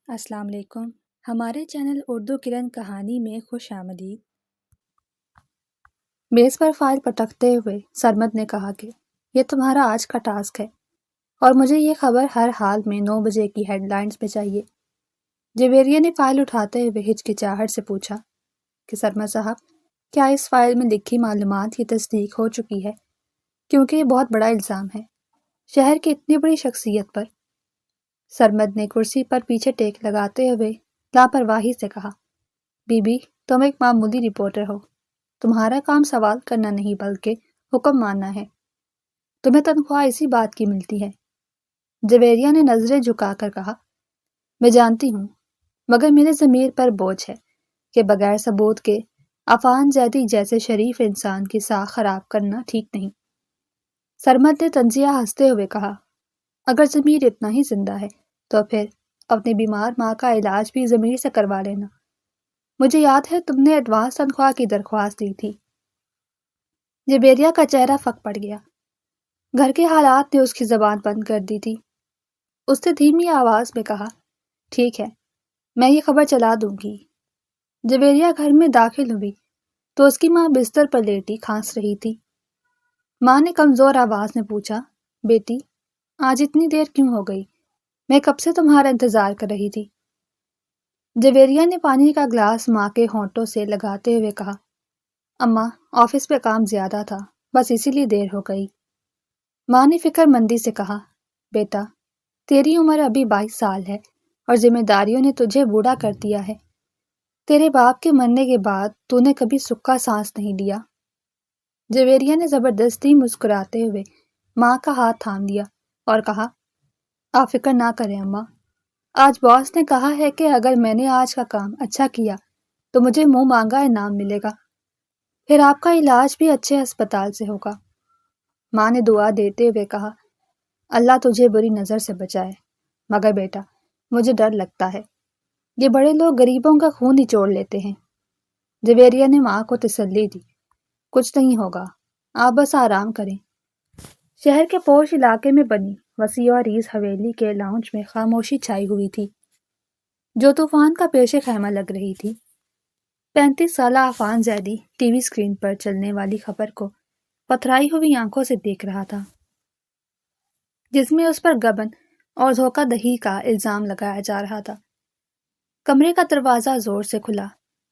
السلام علیکم۔ ہمارے چینل اردو کرن کہانی میں خوش آمدید۔ میز پر فائل پٹکتے ہوئے سرمد نے کہا کہ یہ تمہارا آج کا ٹاسک ہے اور مجھے یہ خبر ہر حال میں 9 بجے کی ہیڈ لائنز میں چاہیے۔ جویریہ نے فائل اٹھاتے ہوئے ہچکچاہٹ سے پوچھا کہ سرمد صاحب، کیا اس فائل میں لکھی معلومات کی تصدیق ہو چکی ہے؟ کیونکہ یہ بہت بڑا الزام ہے شہر کی اتنی بڑی شخصیت پر۔ سرمد نے کرسی پر پیچھے ٹیک لگاتے ہوئے لاپرواہی سے کہا، بی بی، تم ایک معمولی رپورٹر ہو۔ تمہارا کام سوال کرنا نہیں بلکہ حکم ماننا ہے۔ تمہیں تنخواہ اسی بات کی ملتی ہے۔ جویریہ نے نظریں جھکا کر کہا، میں جانتی ہوں، مگر میرے ضمیر پر بوجھ ہے کہ بغیر ثبوت کے عفان زیدی جیسے شریف انسان کی ساکھ خراب کرنا ٹھیک نہیں۔ سرمد نے طنزیہ ہنستے ہوئے کہا، اگر ضمیر اتنا ہی زندہ ہے تو پھر اپنی بیمار ماں کا علاج بھی ضمیر سے کروا لینا۔ مجھے یاد ہے تم نے ایڈوانس تنخواہ کی درخواست دی تھی۔ جویریہ کا چہرہ پھک پڑ گیا۔ گھر کے حالات نے اس کی زبان بند کر دی تھی۔ اس نے دھیمی آواز میں کہا، ٹھیک ہے، میں یہ خبر چلا دوں گی۔ جویریہ گھر میں داخل ہوئی تو اس کی ماں بستر پر لیٹی کھانس رہی تھی۔ ماں نے کمزور آواز میں پوچھا، بیٹی، آج اتنی دیر کیوں ہو گئی؟ میں کب سے تمہارا انتظار کر رہی تھی۔ جویریہ نے پانی کا گلاس ماں کے ہونٹوں سے لگاتے ہوئے کہا، اماں، آفس پہ کام زیادہ تھا، بس اسی لیے دیر ہو گئی۔ ماں نے فکر مندی سے کہا، بیٹا، تیری عمر ابھی 22 سال ہے اور ذمہ داریوں نے تجھے بوڑھا کر دیا ہے۔ تیرے باپ کے مرنے کے بعد تو نے کبھی سکا سانس نہیں لیا۔ جویریہ نے زبردستی مسکراتے ہوئے ماں کا ہاتھ تھام لیا اور کہا، آپ فکر نہ کریں اماں، آج باس نے کہا ہے کہ اگر میں نے آج کا کام اچھا کیا تو مجھے منہ مانگا انعام ملے گا، پھر آپ کا علاج بھی اچھے ہسپتال سے ہوگا۔ ماں نے دعا دیتے ہوئے کہا، اللہ تجھے بری نظر سے بچائے، مگر بیٹا، مجھے ڈر لگتا ہے، یہ بڑے لوگ غریبوں کا خون نچوڑ لیتے ہیں۔ جویریہ نے ماں کو تسلی دی، کچھ نہیں ہوگا، آپ بس آرام کریں۔ شہر کے پوش علاقے میں بنی وسیع و عریض حویلی کے لاؤنج میں خاموشی چھائی ہوئی تھی، جو طوفان کا پیش خیمہ لگ رہی تھی۔ 35 سالہ Affan Zaidi TV screen پر چلنے والی خبر کو پتھرائی ہوئی آنکھوں سے دیکھ رہا تھا، جس میں اس پر گبن اور دھوکہ دہی کا الزام لگایا جا رہا تھا۔ کمرے کا دروازہ زور سے کھلا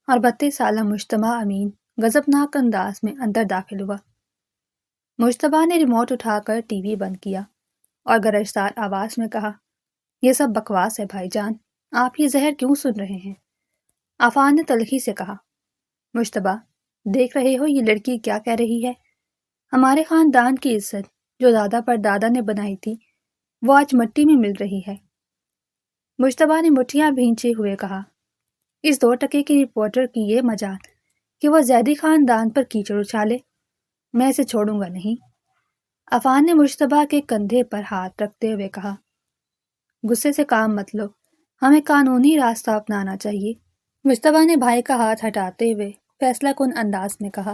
اور 32 سالہ مجتبیٰ امین غضبناک انداز میں اندر داخل ہوا۔ مجتبیٰ نے ریموٹ اٹھا کر ٹی وی بند کیا اور گرجدار آواز میں کہا، یہ سب بکواس ہے بھائی جان، آپ یہ زہر کیوں سن رہے ہیں؟ عفان نے تلخی سے کہا، مجتبیٰ، دیکھ رہے ہو یہ لڑکی کیا کہہ رہی ہے؟ ہمارے خاندان کی عزت جو دادا پر دادا نے بنائی تھی وہ آج مٹی میں مل رہی ہے۔ مجتبیٰ نے مٹھیاں بھینچے ہوئے کہا، اس 2 ٹکے کی رپورٹر کی یہ مجال کہ وہ زیدی خاندان پر کیچڑ اچھالے، میں اسے چھوڑوں گا نہیں۔ عفان نے مجتبیٰ کے کندھے پر ہاتھ رکھتے ہوئے کہا، غصے سے کام مت لو، ہمیں قانونی راستہ اپنانا چاہیے۔ مجتبیٰ نے بھائی کا ہاتھ ہٹاتے ہوئے فیصلہ کن انداز میں کہا،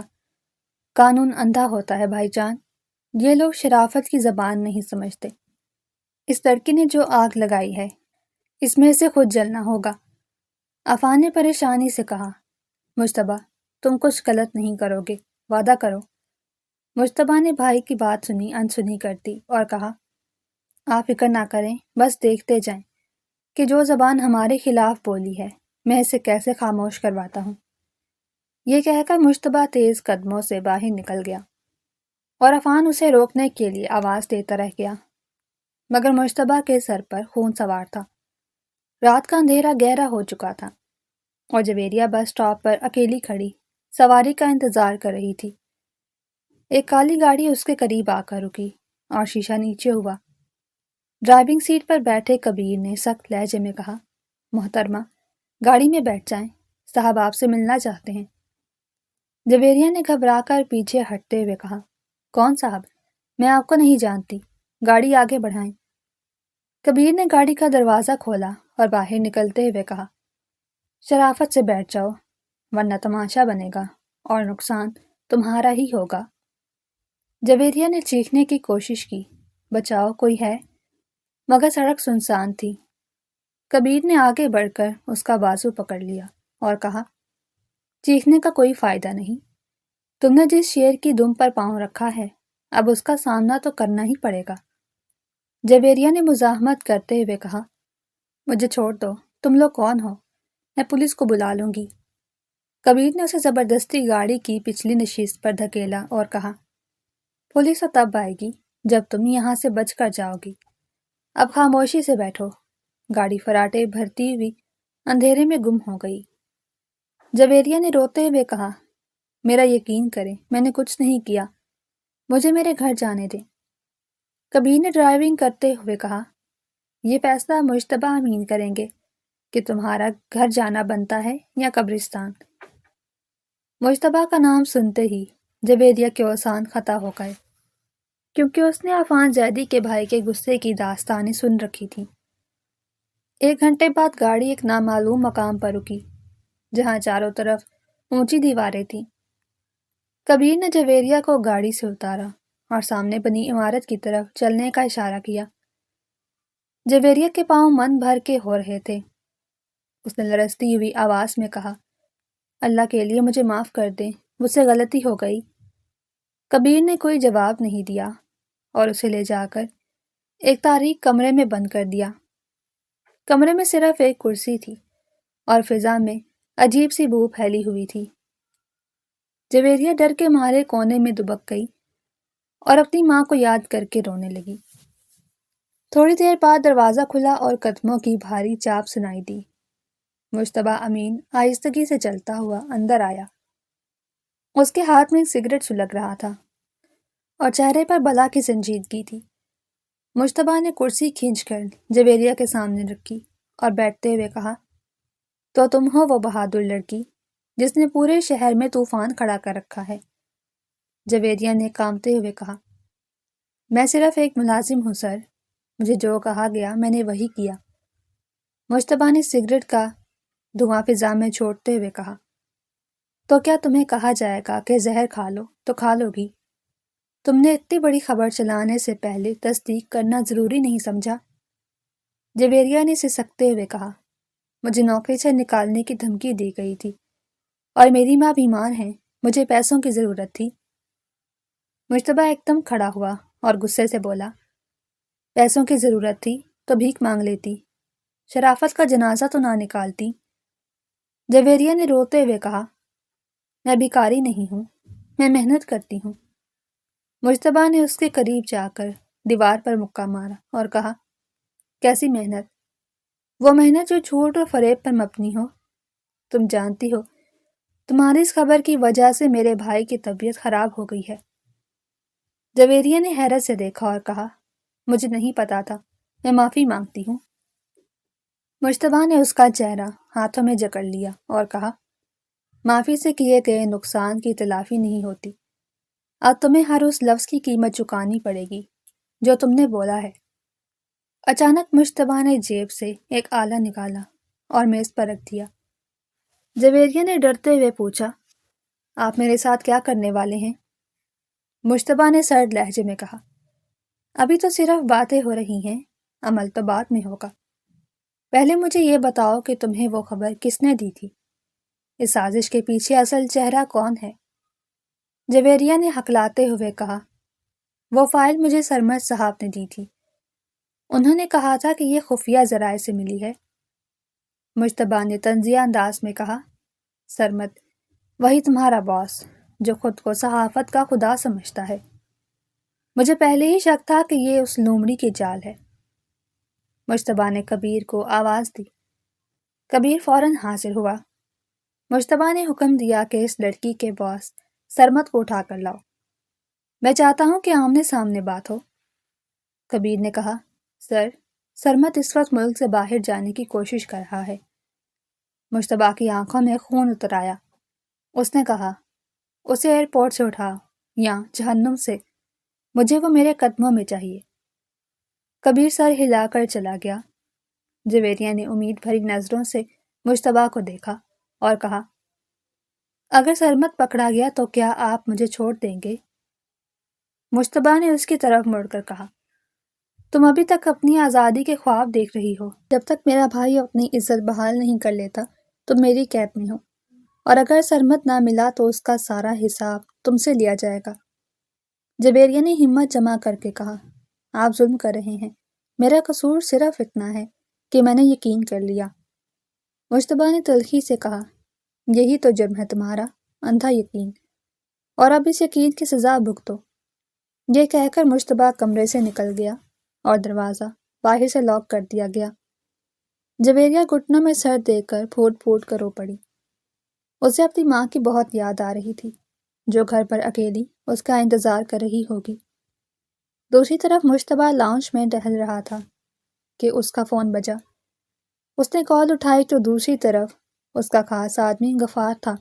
قانون اندھا ہوتا ہے بھائی جان، یہ لوگ شرافت کی زبان نہیں سمجھتے۔ اس لڑکی نے جو آگ لگائی ہے اس میں سے خود جلنا ہوگا۔ عفان نے پریشانی سے کہا، مجتبیٰ، تم کچھ غلط نہیں کرو گے، وعدہ کرو۔ مجتبیٰ نے بھائی کی بات سنی انسنی کر دی اور کہا، آپ فکر نہ کریں، بس دیکھتے جائیں کہ جو زبان ہمارے خلاف بولی ہے میں اسے کیسے خاموش کرواتا ہوں۔ یہ کہہ کر مجتبیٰ تیز قدموں سے باہر نکل گیا اور عفان اسے روکنے کے لیے آواز دیتا رہ گیا، مگر مجتبیٰ کے سر پر خون سوار تھا۔ رات کا اندھیرا گہرا ہو چکا تھا اور جویریہ بس اسٹاپ پر اکیلی کھڑی سواری کا انتظار کر رہی تھی۔ ایک کالی گاڑی اس کے قریب آ کر رکی اور شیشہ نیچے ہوا۔ ڈرائیونگ سیٹ پر بیٹھے کبیر نے سخت لہجے میں کہا، محترمہ، گاڑی میں بیٹھ جائیں، صاحب آپ سے ملنا چاہتے ہیں۔ جویریہ نے گھبرا کر پیچھے ہٹتے ہوئے کہا، کون صاحب؟ میں آپ کو نہیں جانتی، گاڑی آگے بڑھائیں۔ کبیر نے گاڑی کا دروازہ کھولا اور باہر نکلتے ہوئے کہا، شرافت سے بیٹھ جاؤ ورنہ تماشا بنے گا اور نقصان تمہارا ہی ہوگا۔ جویریہ نے چیخنے کی کوشش کی، بچاؤ، کوئی ہے؟ مگر سڑک سنسان تھی۔ کبیر نے آگے بڑھ کر اس کا بازو پکڑ لیا اور کہا، چیخنے کا کوئی فائدہ نہیں، تم نے جس شیر کی دم پر پاؤں رکھا ہے اب اس کا سامنا تو کرنا ہی پڑے گا۔ جویریہ نے مزاحمت کرتے ہوئے کہا، مجھے چھوڑ دو، تم لوگ کون ہو؟ میں پولیس کو بلا لوں گی۔ کبیر نے اسے زبردستی گاڑی کی پچھلی نشست پر دھکیلا اور کہا، پولیس تب آئے گی جب تم یہاں سے بچ کر جاؤ گی، اب خاموشی سے بیٹھو۔ گاڑی فراٹے بھرتی ہوئی اندھیرے میں گم ہو گئی۔ جویریہ نے روتے ہوئے کہا، میرا یقین کریں، میں نے کچھ نہیں کیا، مجھے میرے گھر جانے دیں۔ کبیر نے ڈرائیونگ کرتے ہوئے کہا، یہ فیصلہ مجتبیٰ امین کریں گے کہ تمہارا گھر جانا بنتا ہے یا قبرستان۔ مجتبیٰ کا نام سنتے ہی جویریہ کے اوسان خطا ہو گئے، کیونکہ اس نے عفان زیدی کے بھائی کے غصے کی داستانیں سن رکھی تھیں۔ 1 گھنٹے بعد گاڑی ایک نامعلوم مقام پر رکی، جہاں چاروں طرف اونچی دیواریں تھیں۔ کبیر نے جویریہ کو گاڑی سے اتارا اور سامنے بنی عمارت کی طرف چلنے کا اشارہ کیا۔ جویریہ کے پاؤں من بھر کے ہو رہے تھے۔ اس نے لرزتی ہوئی آواز میں کہا، اللہ کے لیے مجھے معاف کر دیں، مجھ سے غلطی ہو گئی۔ کبیر نے کوئی جواب نہیں دیا اور اسے لے جا کر ایک تاریک کمرے میں بند کر دیا۔ کمرے میں صرف ایک کرسی تھی اور فضا میں عجیب سی بو پھیلی ہوئی تھی۔ جویریہ ڈر کے مارے کونے میں دبک گئی اور اپنی ماں کو یاد کر کے رونے لگی۔ تھوڑی دیر بعد دروازہ کھلا اور قدموں کی بھاری چاپ سنائی دی۔ مجتبیٰ امین آہستگی سے چلتا ہوا اندر آیا۔ اس کے ہاتھ میں ایک سگریٹ سلگ رہا تھا اور چہرے پر بلا کی سنجیدگی تھی۔ مجتبیٰ نے کرسی کھینچ کر جویریہ کے سامنے رکھی اور بیٹھتے ہوئے کہا، تو تم ہو وہ بہادر لڑکی جس نے پورے شہر میں طوفان کھڑا کر رکھا ہے؟ جویریہ نے کانپتے ہوئے کہا، میں صرف ایک ملازم ہوں سر، مجھے جو کہا گیا میں نے وہی کیا۔ مجتبیٰ نے سگریٹ کا دھواں فضا میں چھوڑتے ہوئے کہا، تو کیا تمہیں کہا جائے گا کہ زہر کھا لو تو کھا لو گی؟ تم نے اتنی بڑی خبر چلانے سے پہلے تصدیق کرنا ضروری نہیں سمجھا؟ جویریہ نے سسکتے ہوئے کہا، مجھے نوکری سے نکالنے کی دھمکی دی گئی تھی اور میری ماں بیمار ہیں، مجھے پیسوں کی ضرورت تھی۔ مجتبیٰ ایک دم کھڑا ہوا اور غصے سے بولا، پیسوں کی ضرورت تھی تو بھیک مانگ لیتی، شرافت کا جنازہ تو نہ نکالتی۔ جویریہ نے روتے ہوئے کہا، میں بھکاری نہیں ہوں، میں محنت کرتی ہوں۔ مجتبیٰ نے اس کے قریب جا کر دیوار پر مکہ مارا اور کہا، کیسی محنت؟ وہ محنت جو جھوٹ اور فریب پر مبنی ہو۔ تم جانتی ہو تمہاری اس خبر کی وجہ سے میرے بھائی کی طبیعت خراب ہو گئی ہے۔ جویریہ نے حیرت سے دیکھا اور کہا، مجھے نہیں پتا تھا، میں معافی مانگتی ہوں۔ مجتبیٰ نے اس کا چہرہ ہاتھوں میں جکڑ لیا اور کہا، معافی سے کیے گئے نقصان کی تلافی نہیں ہوتی، اب تمہیں ہر اس لفظ کی قیمت چکانی پڑے گی جو تم نے بولا ہے۔ اچانک مجتبیٰ نے جیب سے ایک آلہ نکالا اور میز پر رکھ دیا۔ جویریہ نے ڈرتے ہوئے پوچھا، آپ میرے ساتھ کیا کرنے والے ہیں؟ مجتبیٰ نے سرد لہجے میں کہا، ابھی تو صرف باتیں ہو رہی ہیں، عمل تو بعد میں ہوگا۔ پہلے مجھے یہ بتاؤ کہ تمہیں وہ خبر کس نے دی تھی؟ اس سازش کے پیچھے اصل چہرہ کون ہے؟ جویریہ نے ہکلاتے ہوئے کہا، وہ فائل مجھے سرمد صاحب نے دی تھی، انہوں نے کہا تھا کہ یہ خفیہ ذرائع سے ملی ہے۔ مجتبیٰ نے طنزیہ انداز میں کہا، سرمد، وہی تمہارا باس جو خود کو صحافت کا خدا سمجھتا ہے۔ مجھے پہلے ہی شک تھا کہ یہ اس لومڑی کی چال ہے۔ مجتبیٰ نے کبیر کو آواز دی۔ کبیر فوراً حاضر ہوا۔ مجتبیٰ نے حکم دیا کہ اس لڑکی کے باس سرمد کو اٹھا کر لاؤ، میں چاہتا ہوں کہ آمنے سامنے بات ہو۔ کبیر نے کہا، سر، سرمد اس وقت ملک سے باہر جانے کی کوشش کر رہا ہے۔ مجتبیٰ کی آنکھوں میں خون اتر آیا۔ اس نے کہا، اسے ایئرپورٹ سے اٹھاؤ یا جہنم سے، مجھے وہ میرے قدموں میں چاہیے۔ کبیر سر ہلا کر چلا گیا۔ جویریہ نے امید بھری نظروں سے مجتبیٰ کو دیکھا اور کہا، اگر سرمد پکڑا گیا تو کیا آپ مجھے چھوڑ دیں گے؟ مجتبیٰ نے اس کی طرف مڑ کر کہا، تم ابھی تک اپنی آزادی کے خواب دیکھ رہی ہو۔ جب تک میرا بھائی اپنی عزت بحال نہیں کر لیتا تم میری قید میں ہو، اور اگر سرمد نہ ملا تو اس کا سارا حساب تم سے لیا جائے گا۔ جویریہ نے ہمت جمع کر کے کہا، آپ ظلم کر رہے ہیں، میرا قصور صرف اتنا ہے کہ میں نے یقین کر لیا۔ مجتبیٰ نے تلخی سے کہا، یہی تو جرم ہے تمہارا، اندھا یقین، اور اب اس یقین کی سزا بھگتو۔ یہ کہہ کر مجتبیٰ کمرے سے نکل گیا اور دروازہ باہر سے لاک کر دیا گیا۔ جویریہ گھٹنوں میں سر دے کر پھوٹ پھوٹ کر رو پڑی۔ اسے اپنی ماں کی بہت یاد آ رہی تھی، جو گھر پر اکیلی اس کا انتظار کر رہی ہوگی۔ دوسری طرف مجتبیٰ لاؤنج میں ٹہل رہا تھا کہ اس کا فون بجا۔ اس نے کال اٹھائی تو دوسری طرف اس کا خاص آدمی غفار تھا۔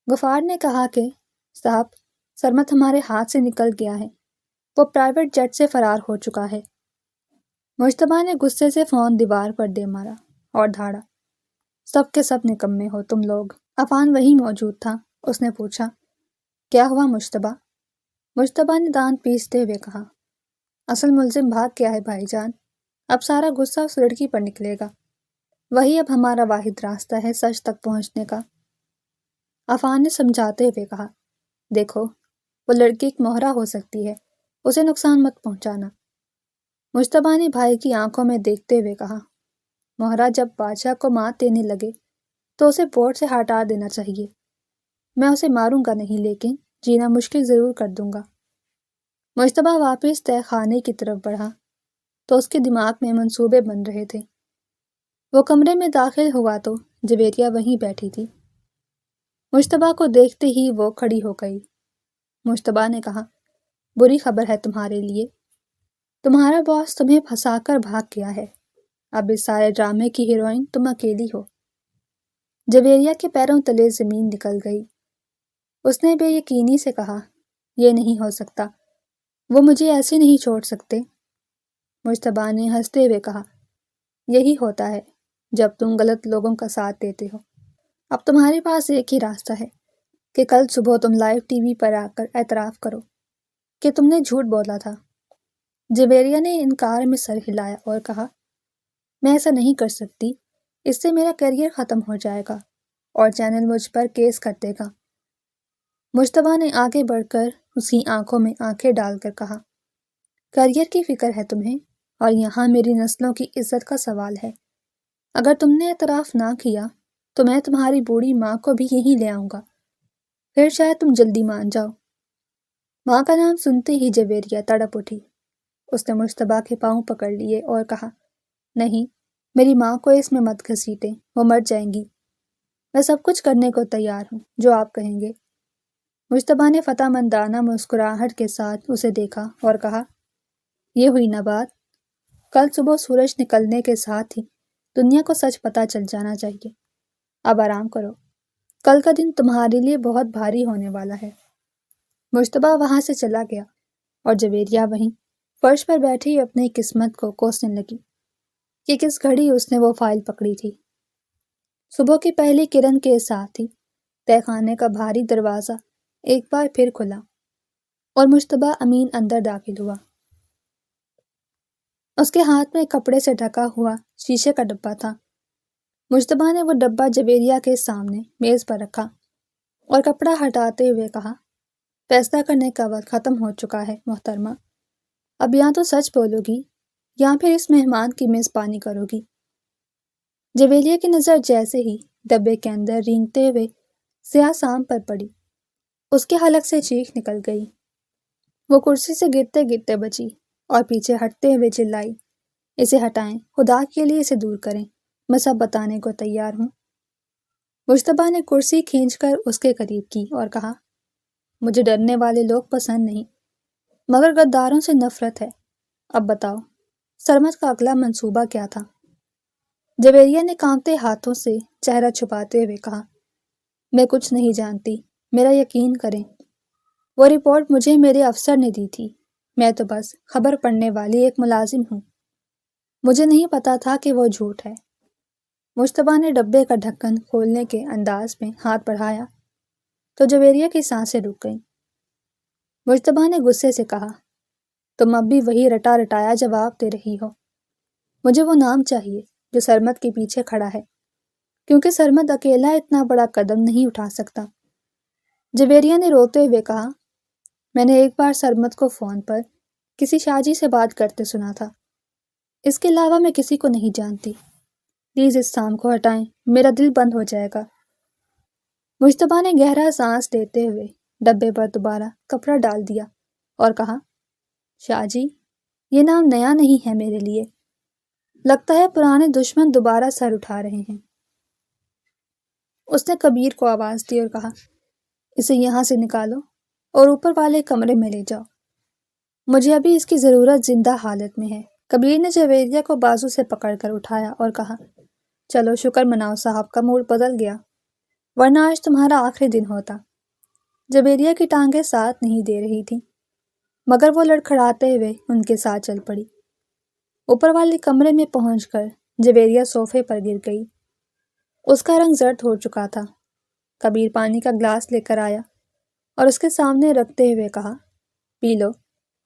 غفار نے کہا کہ صاحب، سرمد ہمارے ہاتھ سے نکل گیا ہے، وہ پرائیویٹ جیٹ سے فرار ہو چکا ہے۔ مجتبیٰ نے غصے سے فون دیوار پر دے مارا اور دھاڑا، سب کے سب نکمے ہو تم لوگ۔ عفان وہی موجود تھا۔ اس نے پوچھا، کیا ہوا مجتبیٰ؟ مجتبیٰ نے دانت پیستے ہوئے کہا، اصل ملزم بھاگ گیا ہے بھائی جان، اب سارا غصہ اس لڑکی پر نکلے گا، وہی اب ہمارا واحد راستہ ہے سچ تک پہنچنے کا۔ عفان نے سمجھاتے ہوئے کہا، دیکھو، وہ لڑکی ایک مہرہ ہو سکتی ہے، اسے نقصان مت پہنچانا۔ مجتبیٰ نے بھائی کی آنکھوں میں دیکھتے ہوئے کہا، مہرہ جب بادشاہ کو مات دینے لگے تو اسے بورڈ سے ہٹا دینا چاہیے۔ میں اسے ماروں گا نہیں، لیکن جینا مشکل ضرور کر دوں گا۔ مجتبیٰ واپس تہہ خانے کی طرف بڑھا تو اس کے دماغ میں منصوبے بن رہے تھے۔ وہ کمرے میں داخل ہوا تو جویریہ وہیں بیٹھی تھی۔ مجتبیٰ کو دیکھتے ہی وہ کھڑی ہو گئی۔ مجتبیٰ نے کہا، بری خبر ہے تمہارے لیے، تمہارا باس تمہیں پھنسا کر بھاگ گیا ہے، اب اس سارے ڈرامے کی ہیروئن تم اکیلی ہو۔ جویریہ کے پیروں تلے زمین نکل گئی۔ اس نے بے یقینی سے کہا، یہ نہیں ہو سکتا، وہ مجھے ایسے نہیں چھوڑ سکتے۔ مجتبیٰ نے ہنستے ہوئے کہا، یہی ہوتا ہے جب تم غلط لوگوں کا ساتھ دیتے ہو۔ اب تمہارے پاس ایک ہی راستہ ہے کہ کل صبح تم لائیو ٹی وی پر آ کر اعتراف کرو کہ تم نے جھوٹ بولا تھا۔ جویریہ نے انکار میں سر ہلایا اور کہا، میں ایسا نہیں کر سکتی، اس سے میرا کیریئر ختم ہو جائے گا اور چینل مجھ پر کیس کر دے گا۔ مجتبیٰ نے آگے بڑھ کر اس کی آنکھوں میں آنکھیں ڈال کر کہا، کیریئر کی فکر ہے تمہیں، اور یہاں میری نسلوں کی عزت کا سوال ہے۔ اگر تم نے اعتراف نہ کیا تو میں تمہاری بوڑھی ماں کو بھی یہیں لے آؤں گا، پھر شاید تم جلدی مان جاؤ۔ ماں کا نام سنتے ہی جویریہ تڑپ اٹھی۔ اس نے مجتبیٰ کے پاؤں پکڑ لیے اور کہا، نہیں، میری ماں کو اس میں مت گھسیٹیں، وہ مر جائیں گی۔ میں سب کچھ کرنے کو تیار ہوں جو آپ کہیں گے۔ مجتبیٰ نے فتح مندانہ مسکراہٹ کے ساتھ اسے دیکھا اور کہا، یہ ہوئی نہ بات، کل صبح سورج نکلنے کے ساتھ ہی دنیا کو سچ پتہ چل جانا چاہیے۔ اب آرام کرو، کل کا دن تمہارے لیے بہت بھاری ہونے والا ہے۔ مجتبیٰ وہاں سے چلا گیا اور جویریہ وہیں فرش پر بیٹھی اپنی قسمت کو کوسنے لگی کہ کس گھڑی اس نے وہ فائل پکڑی تھی۔ صبح کی پہلی کرن کے ساتھ ہی تہہ خانے کا بھاری دروازہ ایک بار پھر کھلا اور مجتبیٰ امین اندر داخل ہوا۔ اس کے ہاتھ میں کپڑے سے ڈھکا ہوا شیشے کا ڈبہ تھا۔ مجتبیٰ نے وہ ڈبہ جویریہ کے سامنے میز پر رکھا اور کپڑا ہٹاتے ہوئے کہا، فیصلہ کرنے کا وقت ختم ہو چکا ہے محترمہ، اب یا تو سچ بولو گی یا پھر اس مہمان کی میزبانی کرو گی۔ جویریہ کی نظر جیسے ہی ڈبے کے اندر رینگتے ہوئے سیاہ سام پر پڑی، اس کے حلق سے چیخ نکل گئی۔ وہ کرسی سے گرتے گرتے بچی اور پیچھے ہٹتے ہوئے چلائی، اسے ہٹائیں، خدا کے لیے اسے دور کریں، میں سب بتانے کو تیار ہوں۔ مجتبیٰ نے کرسی کھینچ کر اس کے قریب کی اور کہا، مجھے ڈرنے والے لوگ پسند نہیں، مگر غداروں سے نفرت ہے۔ اب بتاؤ، سرمد کا اگلا منصوبہ کیا تھا؟ جویریہ نے کانپتے ہاتھوں سے چہرہ چھپاتے ہوئے کہا، میں کچھ نہیں جانتی، میرا یقین کریں، وہ رپورٹ مجھے میرے افسر نے دی تھی، میں تو بس خبر پڑھنے والی ایک ملازم ہوں، مجھے نہیں پتا تھا کہ وہ جھوٹ ہے۔ مجتبیٰ نے ڈبے کا ڈھکن کھولنے کے انداز میں ہاتھ بڑھایا تو جویریہ کی سانسیں رک گئیں۔ مجتبیٰ نے غصے سے کہا، تم اب بھی وہی رٹا رٹایا جواب دے رہی ہو۔ مجھے وہ نام چاہیے جو سرمد کے پیچھے کھڑا ہے، کیونکہ سرمد اکیلا اتنا بڑا قدم نہیں اٹھا سکتا۔ جویریہ نے روتے ہوئے کہا، میں نے ایک بار سرمد کو فون پر کسی شاجی سے بات کرتے سنا تھا، اس کے علاوہ میں کسی کو نہیں جانتی۔ پلیز اس سام کو ہٹائیں، میرا دل بند ہو جائے گا۔ مجتبیٰ نے گہرا سانس لیتے ہوئے ڈبے پر دوبارہ کپڑا ڈال دیا اور کہا، شاہ جی، یہ نام نیا نہیں ہے میرے لیے، لگتا ہے پرانے دشمن دوبارہ سر اٹھا رہے ہیں۔ اس نے کبیر کو آواز دی اور کہا، اسے یہاں سے نکالو اور اوپر والے کمرے میں لے جاؤ، مجھے ابھی اس کی ضرورت زندہ حالت میں ہے۔ کبیر نے جویریہ کو بازو سے پکڑ کر اٹھایا اور کہا، چلو شکر مناؤ صاحب کا موڈ بدل گیا، ورنہ آج تمہارا آخری دن ہوتا۔ جویریہ کی ٹانگیں ساتھ نہیں دے رہی تھیں، مگر وہ لڑکھڑاتے ہوئے ان کے ساتھ چل پڑی۔ اوپر والے کمرے میں پہنچ کر جویریہ صوفے پر گر گئی۔ اس کا رنگ زرد ہو چکا تھا۔ کبیر پانی کا گلاس لے کر آیا اور اس کے سامنے رکھتے ہوئے کہا، پی لو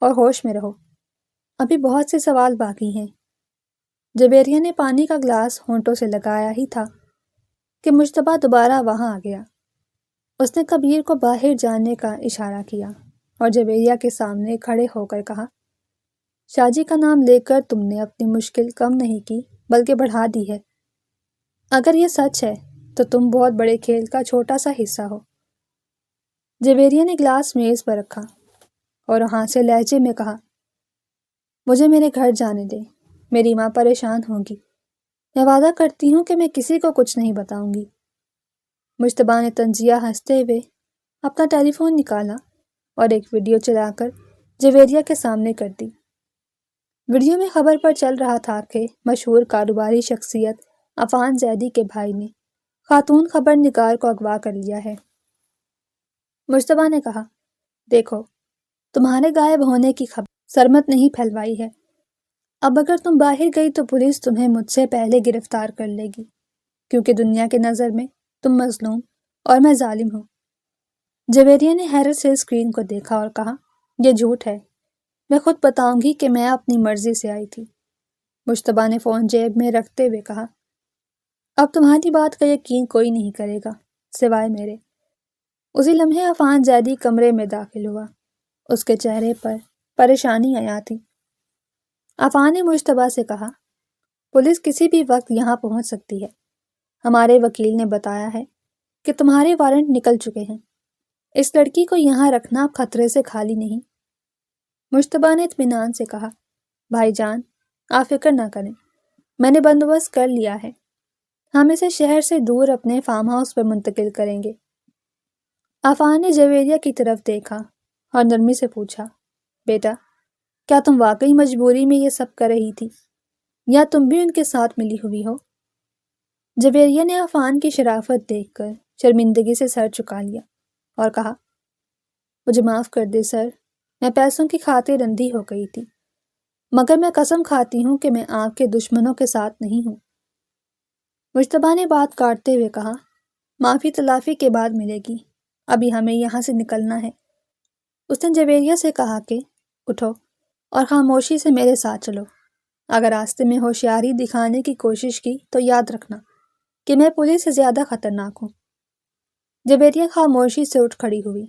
اور ہوش میں رہو، ابھی بہت سے سوال باقی ہیں۔ جویریہ نے پانی کا گلاس ہونٹوں سے لگایا ہی تھا کہ مجتبیٰ دوبارہ وہاں آ گیا۔ اس نے کبیر کو باہر جانے کا اشارہ کیا اور جویریہ کے سامنے کھڑے ہو کر کہا، شاہ جی کا نام لے کر تم نے اپنی مشکل کم نہیں کی بلکہ بڑھا دی ہے۔ اگر یہ سچ ہے تو تم بہت بڑے کھیل کا چھوٹا سا حصہ ہو۔ جویریہ نے گلاس میز پر رکھا اور وہاں سے لہجے میں کہا، مجھے میرے گھر جانے دیں، میری ماں پریشان ہوگی، میں وعدہ کرتی ہوں کہ میں کسی کو کچھ نہیں بتاؤں گی۔ مجتبیٰ نے طنزیہ ہنستے ہوئے اپنا ٹیلی فون نکالا اور ایک ویڈیو چلا کر جویریہ کے سامنے کر دی۔ ویڈیو میں خبر پر چل رہا تھا کہ مشہور کاروباری شخصیت عفان زیدی کے بھائی نے خاتون خبر نگار کو اغوا کر لیا ہے۔ مجتبیٰ نے کہا، دیکھو، تمہارے غائب ہونے کی خبر سرمد نہیں پھیلوائی ہے، اب اگر تم باہر گئی تو پولیس تمہیں مجھ سے پہلے گرفتار کر لے گی، کیونکہ دنیا کے نظر میں تم مظلوم اور میں ظالم ہوں۔ جویریہ نے حیرت سے اسکرین کو دیکھا اور کہا، یہ جھوٹ ہے، میں خود بتاؤں گی کہ میں اپنی مرضی سے آئی تھی۔ مجتبیٰ نے فون جیب میں رکھتے ہوئے کہا، اب تمہاری بات کا یقین کوئی نہیں کرے گا سوائے میرے۔ اسی لمحے عفان زیدی کمرے میں داخل ہوا، اس کے چہرے پر پریشانی آیا تھی۔ عفان نے مجتبیٰ سے کہا، پولیس کسی بھی وقت یہاں پہنچ سکتی ہے، ہمارے وکیل نے بتایا ہے کہ تمہارے وارنٹ نکل چکے ہیں، اس لڑکی کو یہاں رکھنا خطرے سے خالی نہیں۔ مجتبیٰ نے اطمینان سے کہا، بھائی جان، آپ فکر نہ کریں، میں نے بندوبست کر لیا ہے، ہم اسے شہر سے دور اپنے فارم ہاؤس پر منتقل کریں گے۔ عفان نے جویریہ کی طرف دیکھا اور نرمی سے پوچھا، بیٹا، کیا تم واقعی مجبوری میں یہ سب کر رہی تھی یا تم بھی ان کے ساتھ ملی ہوئی ہو؟ جویریہ نے عفان کی شرافت دیکھ کر شرمندگی سے سر جھکا لیا اور کہا، مجھے معاف کر دے سر، میں پیسوں کی خاطر اندھی ہو گئی تھی، مگر میں قسم کھاتی ہوں کہ میں آپ کے دشمنوں کے ساتھ نہیں ہوں۔ مجتبیٰ نے بات کاٹتے ہوئے کہا، معافی تلافی کے بعد ملے گی، ابھی ہمیں یہاں سے نکلنا ہے۔ اس نے جویریہ سے کہا کہ اٹھو اور خاموشی سے میرے ساتھ چلو، اگر راستے میں ہوشیاری دکھانے کی کوشش کی تو یاد رکھنا کہ میں پولیس سے زیادہ خطرناک ہوں۔ جویریہ خاموشی سے اٹھ کھڑی ہوئی۔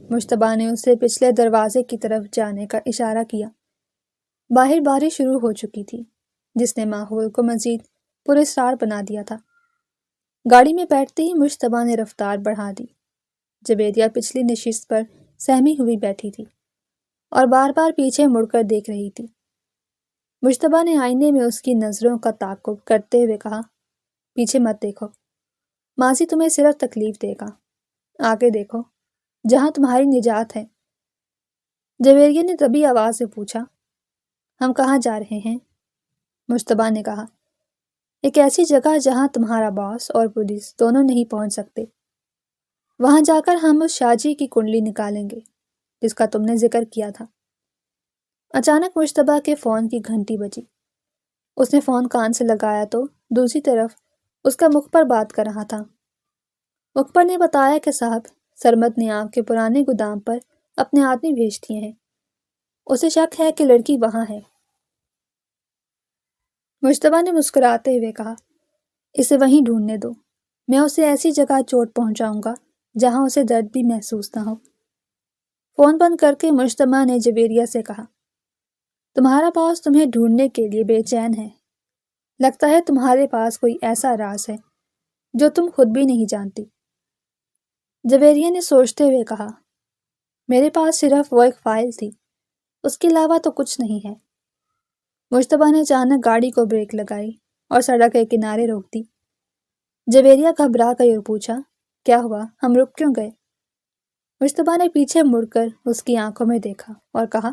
مجتبیٰ نے اسے پچھلے دروازے کی طرف جانے کا اشارہ کیا۔ باہر بارش شروع ہو چکی تھی، جس نے ماحول کو مزید پراسرار بنا دیا تھا۔ گاڑی میں بیٹھتے ہی مجتبیٰ نے رفتار بڑھا دی۔ جویریہ پچھلی نشست پر سہمی ہوئی بیٹھی تھی اور بار بار پیچھے مڑ کر دیکھ رہی تھی۔ مجتبیٰ نے آئینے میں اس کی نظروں کا تعاقب کرتے ہوئے کہا، پیچھے مت دیکھو، ماضی تمہیں صرف تکلیف دے گا، آگے دیکھو جہاں تمہاری نجات ہے۔ جویریہ نے دبی آواز سے پوچھا، ہم کہاں جا رہے ہیں؟ مجتبیٰ نے کہا، ایک ایسی جگہ جہاں تمہارا باس اور پولیس دونوں نہیں پہنچ سکتے، وہاں جا کر ہم اس شاجی کی کنڈلی نکالیں گے جس کا تم نے ذکر کیا تھا۔ اچانک مجتبیٰ کے فون کی گھنٹی بجی۔ اس نے فون کان سے لگایا تو دوسری طرف اس کا مخبر بات کر رہا تھا۔ مخبر نے بتایا کہ صاحب، سرمد نے آپ کے پرانے گودام پر اپنے آدمی بھیج دیے ہیں، اسے شک ہے کہ لڑکی وہاں ہے۔ مشتبہ نے مسکراتے ہوئے کہا، اسے وہیں ڈھونڈنے دو، میں اسے ایسی جگہ چوٹ پہنچاؤں گا جہاں اسے درد بھی محسوس نہ ہو۔ فون بند کر کے مشتبہ نے جویریہ سے کہا، تمہارا باس تمہیں ڈھونڈنے کے لیے بے چین ہے، لگتا ہے تمہارے پاس کوئی ایسا راز ہے جو تم خود بھی نہیں جانتی۔ جویریہ نے سوچتے ہوئے کہا، میرے پاس صرف وہ ایک فائل تھی، اس کے علاوہ تو کچھ نہیں ہے۔ مشتبہ نے اچانک گاڑی کو بریک لگائی اور سڑک کے کنارے روک دی۔ جویریہ گھبرا گئی اور پوچھا، کیا ہوا، ہم رک کیوں گئے؟ مشتبہ نے پیچھے مڑ کر اس کی آنکھوں میں دیکھا اور کہا،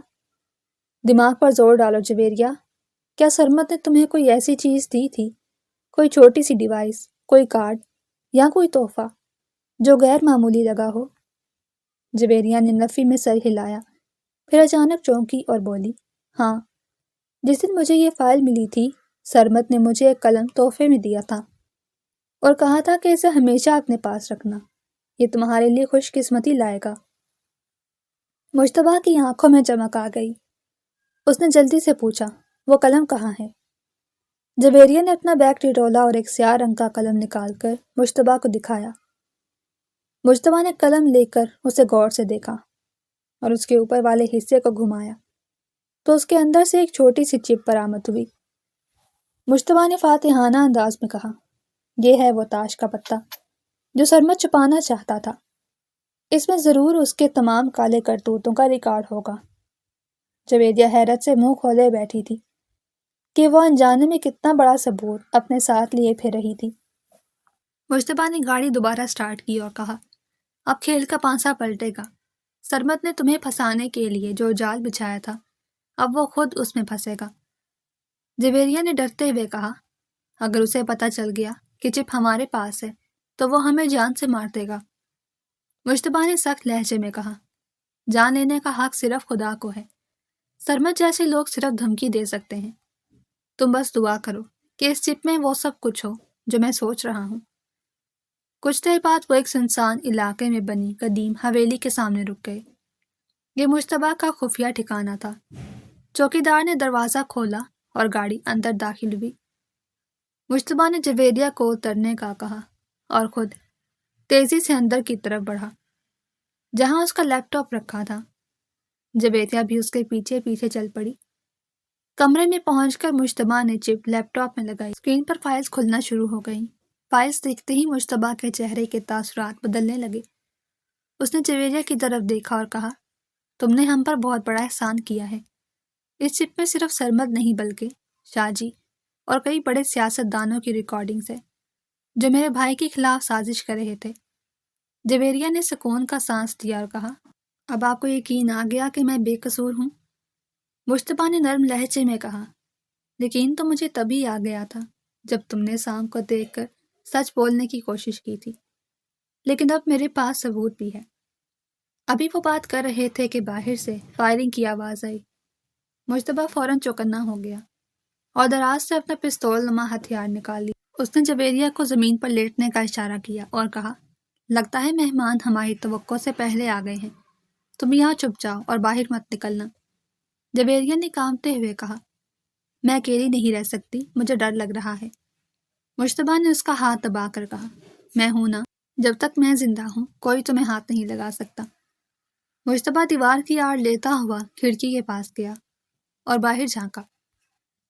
دماغ پر زور ڈالو جویریہ، کیا سرمد نے تمہیں کوئی ایسی چیز دی تھی، کوئی چھوٹی سی ڈیوائس، کوئی کارڈ یا کوئی تحفہ جو غیر معمولی لگا ہو؟ جویریہ نے نفی میں سر ہلایا، پھر اچانک چونکی اور بولی، ہاں، جس دن مجھے یہ فائل ملی تھی سرمد نے مجھے ایک قلم تحفے میں دیا تھا اور کہا تھا کہ اسے ہمیشہ اپنے پاس رکھنا، یہ تمہارے لیے خوش قسمتی لائے گا۔ مشتبہ کی آنکھوں میں چمک آ گئی، اس نے جلدی سے پوچھا، وہ قلم کہاں ہے؟ جویریہ نے اپنا بیگ ٹٹولا اور ایک سیاہ رنگ کا قلم نکال کر مشتبہ کو دکھایا۔ مشتبہ نے قلم لے کر اسے غور سے دیکھا اور اس کے اوپر والے حصے کو گھمایا تو اس کے اندر سے ایک چھوٹی سی چپ برآمد ہوئی۔ مشتبہ نے فاتحانہ انداز میں کہا، یہ ہے وہ تاش کا پتہ جو سرمد چھپانا چاہتا تھا، اس میں ضرور اس کے تمام کالے کرتوتوں کا ریکارڈ ہوگا۔ جویریہ حیرت سے منہ کھولے بیٹھی تھی کہ وہ انجانے میں کتنا بڑا ثبوت اپنے ساتھ لیے پھر رہی تھی۔ مشتبہ نے گاڑی دوبارہ سٹارٹ کی اور کہا، اب کھیل کا پانسا پلٹے گا، سرمد نے تمہیں پھنسانے کے لیے جو جال بچھایا تھا اب وہ خود اس میں پھنسے گا۔ جویریہ نے ڈرتے ہوئے کہا، اگر اسے پتہ چل گیا کہ چپ ہمارے پاس ہے تو وہ ہمیں جان سے مار دے گا۔ مشتبہ نے سخت لہجے میں کہا، جان لینے کا حق صرف خدا کو ہے، سرمد جیسے لوگ صرف دھمکی دے سکتے ہیں، تم بس دعا کرو کہ اس چپ میں وہ سب کچھ ہو جو میں سوچ رہا ہوں۔ کچھ دیر بعد وہ ایک سنسان علاقے میں بنی قدیم حویلی کے سامنے رک گئے۔ یہ مشتبہ کا خفیہ ٹھکانہ تھا۔ چوکیدار نے دروازہ کھولا اور گاڑی اندر داخل ہوئی۔ مشتبہ نے جویریہ کو اترنے کا کہا اور خود تیزی سے اندر کی طرف بڑھا جہاں اس کا لیپ ٹاپ رکھا تھا۔ جویریہ بھی اس کے پیچھے پیچھے چل پڑی۔ کمرے میں پہنچ کر مشتبہ نے چپ لیپ ٹاپ میں لگائی۔ اسکرین پر فائلز کھلنا شروع ہو گئیں۔ فائلز دیکھتے ہی مشتبہ کے چہرے کے تاثرات بدلنے لگے۔ اس نے جویریہ کی طرف دیکھا اور کہا، تم نے ہم پر بہت بڑا احسان کیا ہے۔ اس چپ میں صرف سرمد نہیں بلکہ شاہ جی اور کئی بڑے سیاست دانوں کی ریکارڈنگز ہیں جو میرے بھائی کے خلاف سازش کر رہے تھے۔ جویریہ نے سکون کا سانس دیا اور کہا، اب آپ کو یقین آ گیا کہ میں بے قصور ہوں؟ مشتبہ نے نرم لہجے میں کہا، یقین تو مجھے تبھی آ گیا تھا جب تم نے سام کو دیکھ کر سچ بولنے کی کوشش کی تھی، لیکن اب میرے پاس ثبوت بھی ہے۔ ابھی وہ بات کر رہے تھے کہ باہر سے فائرنگ کی آواز آئی۔ مشتبہ فوراً چوکنا ہو گیا اور دراز سے اپنا پستول نما ہتھیار نکال لی۔ اس نے جویریہ کو زمین پر لیٹنے کا اشارہ کیا اور کہا، لگتا ہے مہمان ہماری توقع سے پہلے آ گئے ہیں، تم یہاں چھپ جاؤ اور باہر مت نکلنا۔ جویریہ نے کانپتے ہوئے کہا، میں اکیلی نہیں رہ سکتی، مجھے ڈر لگ رہا ہے۔ مشتبہ نے اس کا ہاتھ دبا کر کہا، میں ہوں نا، جب تک میں زندہ ہوں کوئی تمہیں ہاتھ نہیں لگا سکتا۔ مشتبہ دیوار کی آڑ لیتا ہوا کھڑکی کے پاس گیا اور باہر جھانکا۔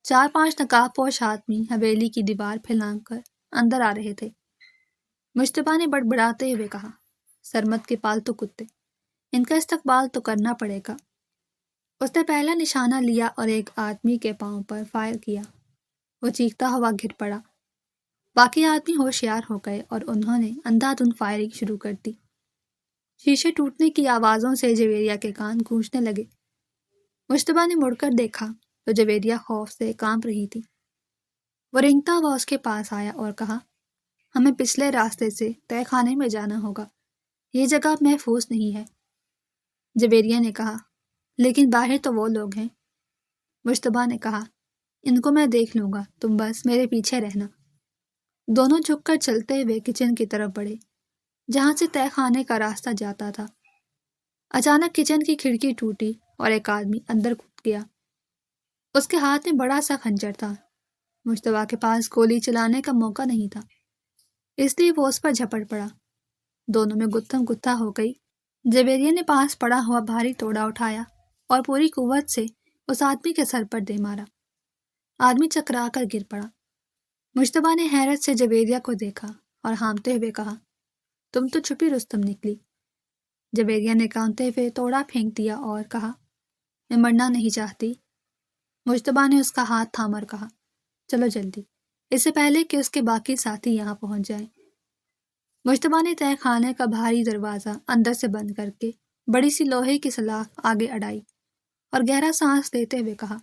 4-5 نقاب پوش آدمی حویلی کی دیوار پھیلانگ کر اندر آ رہے تھے۔ مشتبہ نے بڑبڑاتے ہوئے کہا، سرمد کے پالتو کتے، ان کا استقبال تو کرنا پڑے گا۔ اس نے پہلا نشانہ لیا اور ایک آدمی کے پاؤں پر فائر کیا۔ وہ چیختا ہوا گر پڑا۔ باقی آدمی ہوشیار ہو گئے اور انہوں نے اندھا دھند فائرنگ شروع کر دی۔ شیشے ٹوٹنے کی آوازوں سے جویریہ کے کان گونجنے لگے۔ مشتبہ نے مڑ کر دیکھا تو جویریہ خوف سے کانپ رہی تھی۔ وہ رینگتا ہوا اس کے پاس آیا اور کہا، ہمیں پچھلے راستے سے تہہ خانے میں جانا ہوگا، یہ جگہ محفوظ نہیں ہے۔ جویریہ نے کہا، لیکن باہر تو وہ لوگ ہیں۔ مشتبہ نے کہا، ان کو میں دیکھ لوں گا، تم بس میرے پیچھے رہنا۔ دونوں جھک کر چلتے ہوئے کچن کی طرف بڑھے جہاں سے تہہ خانے کا راستہ جاتا تھا۔ اچانک کچن کی کھڑکی ٹوٹی اور ایک آدمی اندر کود گیا۔ اس کے ہاتھ میں بڑا سا خنجر تھا۔ مشتبہ کے پاس گولی چلانے کا موقع نہیں تھا، اس لیے وہ اس پر جھپٹ پڑا۔ دونوں میں گتھم گتھا ہو گئی۔ جویریہ نے پاس پڑا ہوا بھاری توڑا اٹھایا اور پوری قوت سے اس آدمی کے سر پر دے مارا۔ آدمی چکرا کر گر پڑا۔ مشتبہ نے حیرت سے جویریہ کو دیکھا اور ہانپتے ہوئے کہا، تم تو چھپی رستم نکلی۔ جویریہ نے کانپتے ہوئے توڑا پھینک دیا اور کہا، میں مرنا نہیں چاہتی۔ مشتبہ نے اس کا ہاتھ تھام اور کہا، چلو جلدی، اس سے پہلے کہ اس کے باقی ساتھی یہاں پہنچ جائیں۔ مشتبہ نے تہہ خانے کا بھاری دروازہ اندر سے بند کر کے بڑی سی لوہے کی سلاخ آگے اڑائی اور گہرا سانس لیتے ہوئے کہا،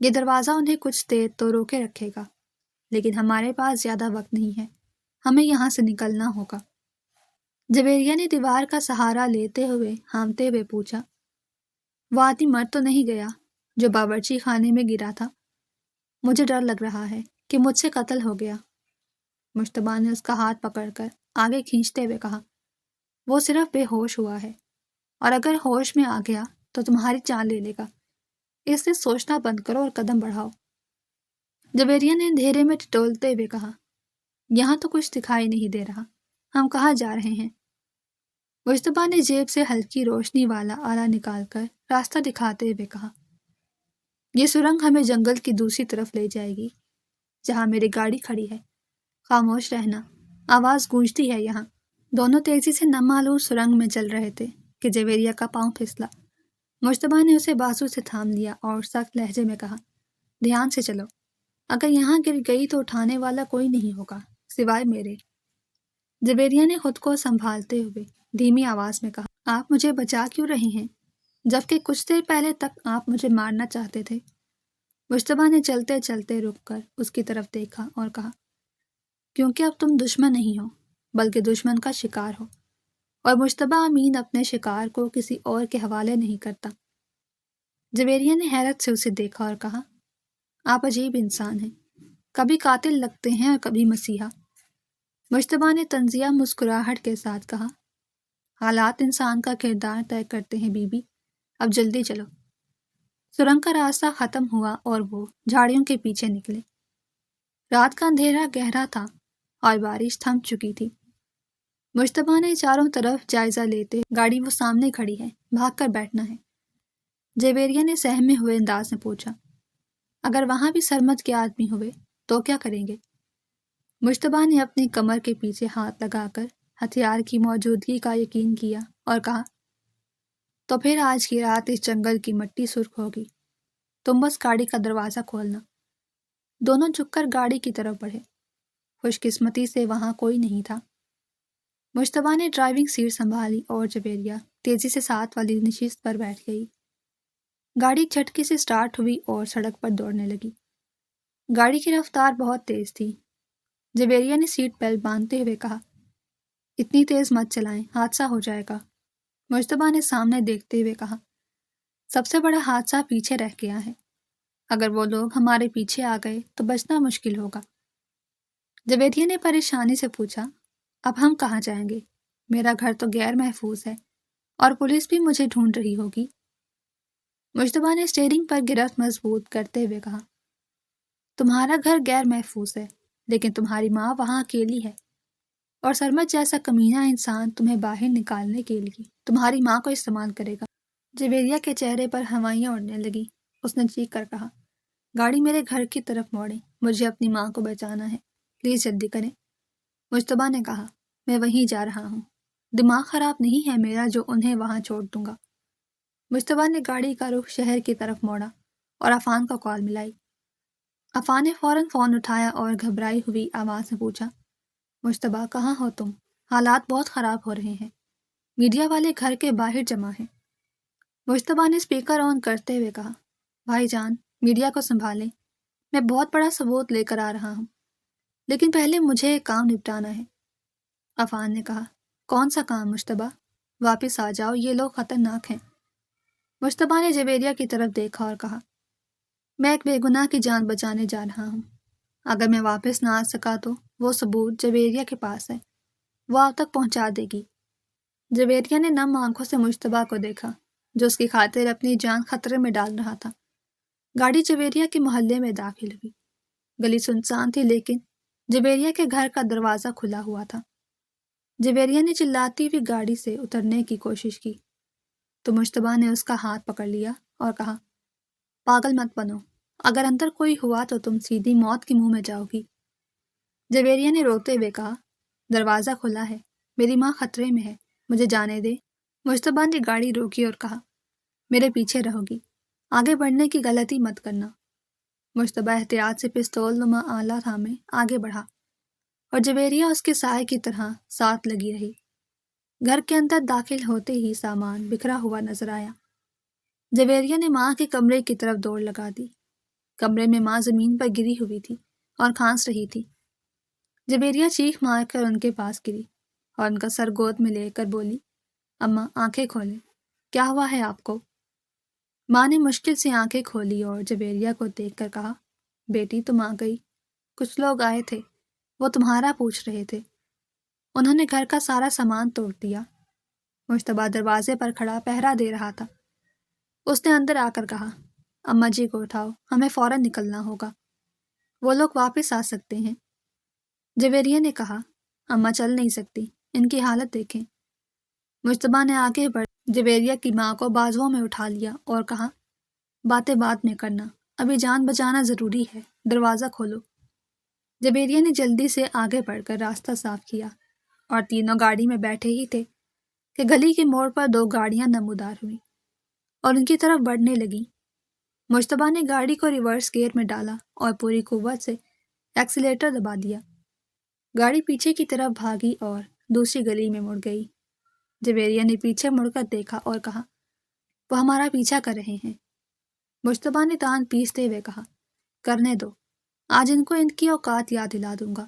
یہ دروازہ انہیں کچھ دیر تو روکے رکھے گا، لیکن ہمارے پاس زیادہ وقت نہیں ہے، ہمیں یہاں سے نکلنا ہوگا۔ جویریہ نے دیوار کا سہارا لیتے ہوئے ہانپتے ہوئے پوچھا، وہ آدمی مر تو نہیں گیا جو باورچی خانے میں گرا تھا؟ مجھے ڈر لگ رہا ہے کہ مجھ سے قتل ہو گیا۔ مشتبہ نے اس کا ہاتھ پکڑ کر آگے کھینچتے ہوئے کہا، وہ صرف بے ہوش ہوا ہے، اور اگر ہوش میں آ گیا تو تمہاری جان لے لے گا، اس لیے سوچنا بند کرو اور قدم بڑھاؤ۔ جویریہ نے اندھیرے میں ٹٹولتے ہوئے کہا، یہاں تو کچھ دکھائی نہیں دے رہا، ہم کہاں جا رہے ہیں؟ مشتبہ نے جیب سے ہلکی روشنی والا آلہ نکال کر راستہ دکھاتے ہوئے کہا، یہ سرنگ ہمیں جنگل کی دوسری طرف لے جائے گی، جہاں میری گاڑی کھڑی ہے۔ خاموش رہنا، آواز گونجتی ہے یہاں۔ دونوں تیزی سے نامعلوم سرنگ میں چل رہے تھے کہ جویریہ کا پاؤں پھسلا۔ مشتبہ نے اسے بازو سے تھام لیا اور سخت لہجے میں کہا، دھیان سے چلو، اگر یہاں گر گئی تو اٹھانے والا کوئی نہیں ہوگا سوائے میرے۔ جویریہ نے خود کو سنبھالتے ہوئے دھیمی آواز میں کہا، آپ مجھے بچا کیوں رہے ہیں جبکہ کچھ دیر پہلے تک آپ مجھے مارنا چاہتے تھے؟ مشتبہ نے چلتے چلتے رک کر اس کی طرف دیکھا اور کہا، کیونکہ اب تم دشمن نہیں ہو بلکہ دشمن کا شکار ہو، اور مشتبہ امین اپنے شکار کو کسی اور کے حوالے نہیں کرتا۔ جویریہ نے حیرت سے اسے دیکھا اور کہا، آپ عجیب انسان ہیں، کبھی قاتل لگتے ہیں اور کبھی مسیحا۔ مشتبہ نے طنزیہ مسکراہٹ کے ساتھ کہا، حالات انسان کا کردار طے کرتے ہیں بی بی، اب جلدی چلو۔ سرنگ کا راستہ ختم ہوا اور وہ جھاڑیوں کے پیچھے نکلے۔ رات کا اندھیرا گہرا تھا اور بارش تھم چکی تھی۔ مشتبہ نے چاروں طرف جائزہ لیتے، گاڑی وہ سامنے کھڑی ہے، بھاگ کر بیٹھنا ہے۔ جویریہ نے سہمے ہوئے انداز میں پوچھا، اگر وہاں بھی سرمد کے آدمی ہوئے تو کیا کریں گے؟ مشتبہ نے اپنی کمر کے پیچھے ہاتھ لگا کر ہتھیار کی موجودگی کا یقین کیا اور کہا، تو پھر آج کی رات اس جنگل کی مٹی سرخ ہوگی، تم بس گاڑی کا دروازہ کھولنا۔ دونوں جھک کر گاڑی کی طرف بڑھے۔ خوش قسمتی سے وہاں کوئی نہیں تھا۔ مشتبہ نے ڈرائیونگ سیٹ سنبھالی اور جویریہ تیزی سے ساتھ والی نشست پر بیٹھ گئی۔ گاڑی جھٹکے سے سٹارٹ ہوئی اور سڑک پر دوڑنے لگی۔ گاڑی کی رفتار بہت تیز تھی۔ جویریہ نے سیٹ بیلٹ باندھتے ہوئے کہا، اتنی تیز مت چلائیں، حادثہ ہو جائے گا۔ مشتبہ نے سامنے دیکھتے ہوئے کہا، سب سے بڑا حادثہ پیچھے رہ گیا ہے، اگر وہ لوگ ہمارے پیچھے آ گئے تو بچنا مشکل ہوگا۔ جویریہ نے پریشانی سے پوچھا، اب ہم کہاں جائیں گے؟ میرا گھر تو غیر محفوظ ہے اور پولیس بھی مجھے ڈھونڈ رہی ہوگی۔ مشتبہ نے اسٹیئرنگ پر گرفت مضبوط کرتے ہوئے کہا، تمہارا گھر غیر محفوظ ہے، لیکن تمہاری ماں وہاں اکیلی ہے، اور سرمد جیسا کمینہ انسان تمہیں باہر نکالنے کے لیے تمہاری ماں کو استعمال کرے گا۔ جویریہ کے چہرے پر ہوائیاں اڑنے لگی۔ اس نے چیخ کر کہا، گاڑی میرے گھر کی طرف موڑیں، مجھے اپنی ماں کو بچانا ہے، پلیز جلدی کریں۔ مشتبہ نے کہا، میں وہیں جا رہا ہوں، دماغ خراب نہیں ہے میرا جو انہیں وہاں چھوڑ دوں گا۔ مشتبہ نے گاڑی کا رخ شہر کی طرف موڑا اور عفان کو کال ملائی۔ عفان نے فوراً فون اٹھایا اور گھبرائی ہوئی آواز میں پوچھا، مشتبہ کہاں ہو تم؟ حالات بہت خراب ہو رہے ہیں، میڈیا والے گھر کے باہر جمع ہیں۔ مشتبہ نے اسپیکر آن کرتے ہوئے کہا، بھائی جان، میڈیا کو سنبھالیں، میں بہت بڑا ثبوت لے کر آ رہا ہوں، لیکن پہلے مجھے ایک کام نپٹانا ہے۔ عفان نے کہا، کون سا کام مشتبہ؟ واپس آ جاؤ، یہ لوگ خطرناک ہیں۔ مشتبہ نے جویریہ کی طرف دیکھا اور کہا، میں ایک بے گناہ کی جان بچانے جا رہا ہوں، اگر میں واپس نہ آ سکا تو وہ ثبوت جویریہ کے پاس ہے، وہ آپ تک پہنچا دے گی۔ جویریہ نے نم آنکھوں سے مشتبہ کو دیکھا، جو اس کی خاطر اپنی جان خطرے میں ڈال رہا تھا۔ گاڑی جویریہ کے محلے میں داخل ہوئی۔ گلی سنسان تھی لیکن جویریہ کے گھر کا دروازہ کھلا ہوا تھا۔ جویریہ نے چلاتی ہوئی گاڑی سے اترنے کی کوشش کی تو مشتبہ نے اس کا ہاتھ پکڑ لیا اور کہا، پاگل مت بنو، اگر اندر کوئی ہوا تو تم سیدھی موت کے منہ میں جاؤ گی۔ جویریہ نے روتے ہوئے کہا، دروازہ کھلا ہے، میری ماں خطرے میں ہے، مجھے جانے دے۔ مشتبہ نے گاڑی روکی اور کہا، میرے پیچھے رہو گی، آگے بڑھنے کی غلطی مت کرنا۔ مشتبہ احتیاط سے پستول نما آلہ تھامے آگے بڑھا اور جویریہ اس کے سائے کی طرح ساتھ لگی رہی۔ گھر کے اندر داخل ہوتے ہی سامان بکھرا ہوا نظر آیا۔ جویریہ نے ماں کے کمرے کی طرف دوڑ لگا دی۔ کمرے میں ماں زمین پر گری ہوئی تھی اور کھانس رہی تھی۔ جویریہ چیخ مار کر ان کے پاس گری اور ان کا سر گود میں لے کر بولی، اماں آنکھیں کھولیں، کیا ہوا ہے آپ کو؟ ماں نے مشکل سے آنکھیں کھولی اور جویریہ کو دیکھ کر کہا، بیٹی تم آ گئی، کچھ لوگ آئے تھے، وہ تمہارا پوچھ رہے تھے، انہوں نے گھر کا سارا سامان توڑ دیا۔ مشتبہ دروازے پر کھڑا پہرا دے رہا تھا۔ اس نے اندر آ کر کہا، اماں جی کو اٹھاؤ، ہمیں فوراً نکلنا ہوگا، وہ لوگ واپس آ سکتے ہیں۔ جویریہ نے کہا، اماں چل نہیں سکتی، ان کی حالت دیکھیں۔ مشتبہ نے آگے بڑھ جویریہ کی ماں کو بازوؤں میں اٹھا لیا اور کہا، باتیں بعد میں کرنا، ابھی جان بچانا ضروری ہے، دروازہ کھولو۔ جویریہ نے جلدی سے آگے بڑھ کر راستہ صاف کیا اور تینوں گاڑی میں بیٹھے ہی تھے کہ گلی کے موڑ پر دو گاڑیاں نمودار ہوئیں اور ان کی طرف بڑھنے لگیں۔ مشتبہ نے گاڑی کو ریورس گیئر میں ڈالا اور پوری قوت سے ایکسیلیٹر دبا دیا۔ گاڑی پیچھے کی طرف بھاگی اور دوسری گلی میں مڑ گئی۔ جویریہ نے پیچھے مڑ کر دیکھا اور کہا، وہ ہمارا پیچھا کر رہے ہیں۔ مشتبہ نے تان پیستے ہوئے کہا، کرنے دو، آج ان کو ان کی اوقات یاد دلا دوں گا۔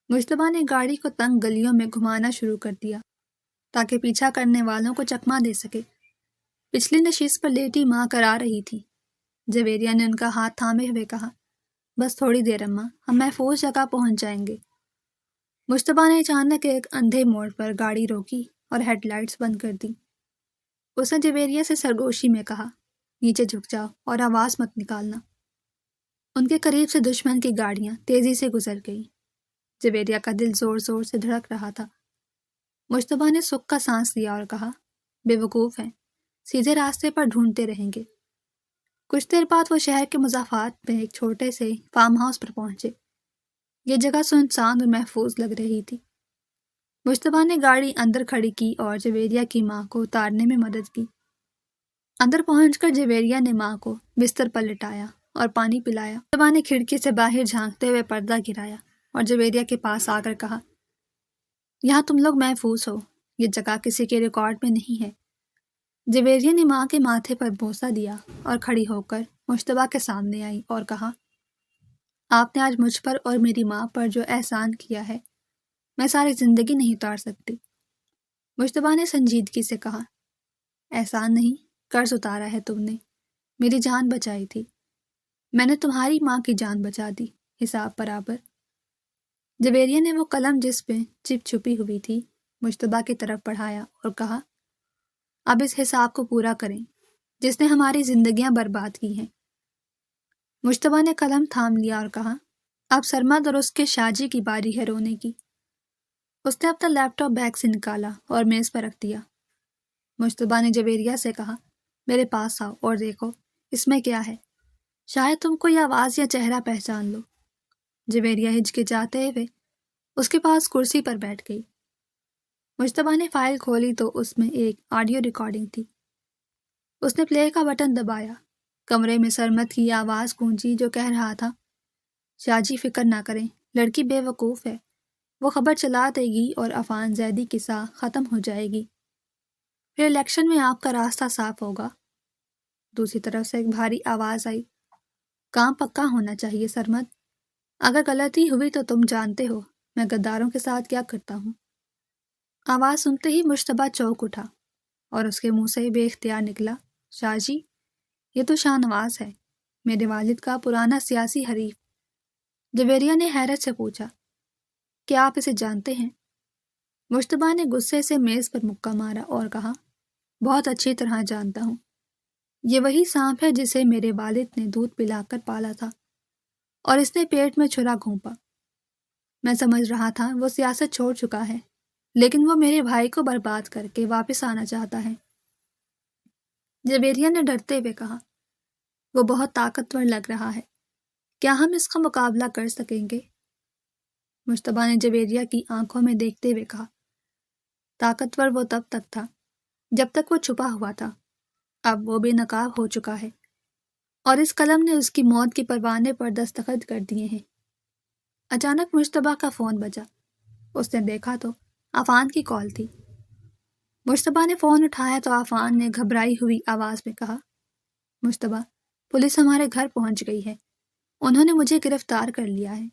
مشتبہ نے گاڑی کو تنگ گلیوں میں گھمانا شروع کر دیا تاکہ پیچھا کرنے والوں کو چکما دے سکے۔ پچھلی نشست پر لیٹی ماں کرا رہی تھی۔ جویریہ نے ان کا ہاتھ تھامے ہوئے کہا، بس تھوڑی دیر اماں، ہم محفوظ جگہ پہنچ جائیں گے۔ مشتبہ نے اچانک ایک اندھے موڑ پر گاڑی روکی اور ہیڈ لائٹس بند کر دی۔ اس نے جویریہ سے سرگوشی میں کہا، نیچے جھک جاؤ اور آواز مت نکالنا۔ ان کے قریب سے دشمن کی گاڑیاں تیزی سے گزر گئیں۔ جویریہ کا دل زور زور سے دھڑک رہا تھا۔ مشتبہ نے سکھ کا سانس لیا اور کہا، بے وقوف ہیں، سیدھے راستے پر ڈھونڈتے رہیں گے۔ کچھ دیر بعد وہ شہر کے مضافات میں ایک چھوٹے سے فارم ہاؤس پر پہنچے۔ یہ جگہ سنسان اور محفوظ لگ رہی تھی۔ مشتبہ نے گاڑی اندر کھڑی کی اور جویریہ کی ماں کو اتارنے میں مدد کی۔ اندر پہنچ کر جویریہ نے ماں کو بستر پر لٹایا اور پانی پلایا۔ مشتبہ نے کھڑکی سے باہر جھانکتے ہوئے پردہ گرایا اور جویریہ کے پاس آ کر کہا، یہاں تم لوگ محفوظ ہو، یہ جگہ کسی کے ریکارڈ میں نہیں ہے۔ جویریہ نے ماں کے ماتھے پر بوسہ دیا اور کھڑی ہو کر مشتبہ کے سامنے آئی اور کہا، آپ نے آج مجھ پر اور میری ماں پر جو احسان کیا ہے، میں ساری زندگی نہیں اتار سکتی۔ مشتبہ نے سنجیدگی سے کہا، احسان نہیں، قرض اتارا ہے تم نے، میری جان بچائی تھی، میں نے تمہاری ماں کی جان بچا دی، حساب برابر۔ جویریہ نے وہ قلم جس پہ چپ چھپی ہوئی تھی مشتبہ کی طرف بڑھایا اور کہا، اب اس حساب کو پورا کریں جس نے ہماری زندگیاں برباد کی ہیں۔ مشتبہ نے قلم تھام لیا اور کہا، اب سرمد اور اس کے شاہ جی کی باری ہے رونے کی۔ اس نے اپنا لیپ ٹاپ بیگ سے نکالا اور میز پر رکھ دیا۔ مشتبہ نے جویریہ سے کہا، میرے پاس آؤ اور دیکھو اس میں کیا ہے، شاید تم کوئی آواز یا چہرہ پہچان لو۔ جویریہ ہچکچاتے ہوئے اس کے پاس کرسی پر بیٹھ گئی۔ مشتبہ نے فائل کھولی تو اس میں ایک آڈیو ریکارڈنگ تھی۔ اس نے پلے کا بٹن دبایا۔ کمرے میں سرمد کی آواز گونجی جو کہہ رہا تھا، شاہ جی فکر نہ کریں، لڑکی بے وقوف ہے، وہ خبر چلا دے گی اور عفان زیدی کی ساہ ختم ہو جائے گی، پھر الیکشن میں آپ کا راستہ صاف ہوگا۔ دوسری طرف سے ایک بھاری آواز آئی، کام پکا ہونا چاہیے سرمد، اگر غلطی ہوئی تو تم جانتے ہو میں غداروں کے ساتھ کیا کرتا ہوں۔ آواز سنتے ہی مشتبہ چونک اٹھا اور اس کے منہ سے بے اختیار نکلا، شاہ جی، یہ تو شاہ نواز ہے، میرے والد کا پرانا سیاسی حریف۔ جویریہ نے حیرت سے پوچھا، کیا آپ اسے جانتے ہیں؟ مشتبہ نے غصے سے میز پر مکہ مارا اور کہا، بہت اچھی طرح جانتا ہوں۔ یہ وہی سانپ ہے جسے میرے والد نے دودھ پلا کر پالا تھا اور اس نے پیٹ میں چھرا گھونپا۔ میں سمجھ رہا تھا وہ سیاست چھوڑ چکا ہے، لیکن وہ میرے بھائی کو برباد کر کے واپس آنا چاہتا ہے۔ جویریہ نے ڈرتے ہوئے کہا، وہ بہت طاقتور لگ رہا ہے، کیا ہم اس کا مقابلہ کر سکیں گے؟ مشتبہ نے جویریہ کی آنکھوں میں دیکھتے ہوئے کہا، طاقتور وہ تب تک تھا جب تک وہ چھپا ہوا تھا، اب وہ بے نقاب ہو چکا ہے اور اس قلم نے اس کی موت کے پروانے پر دستخط کر دیے ہیں۔ اچانک مشتبہ کا فون بجا۔ اس نے دیکھا تو عفان کی کال تھی۔ مشتبہ نے فون اٹھایا تو عفان نے گھبرائی ہوئی آواز میں کہا، مشتبہ، پولیس ہمارے گھر پہنچ گئی ہے، انہوں نے مجھے گرفتار کر لیا ہے،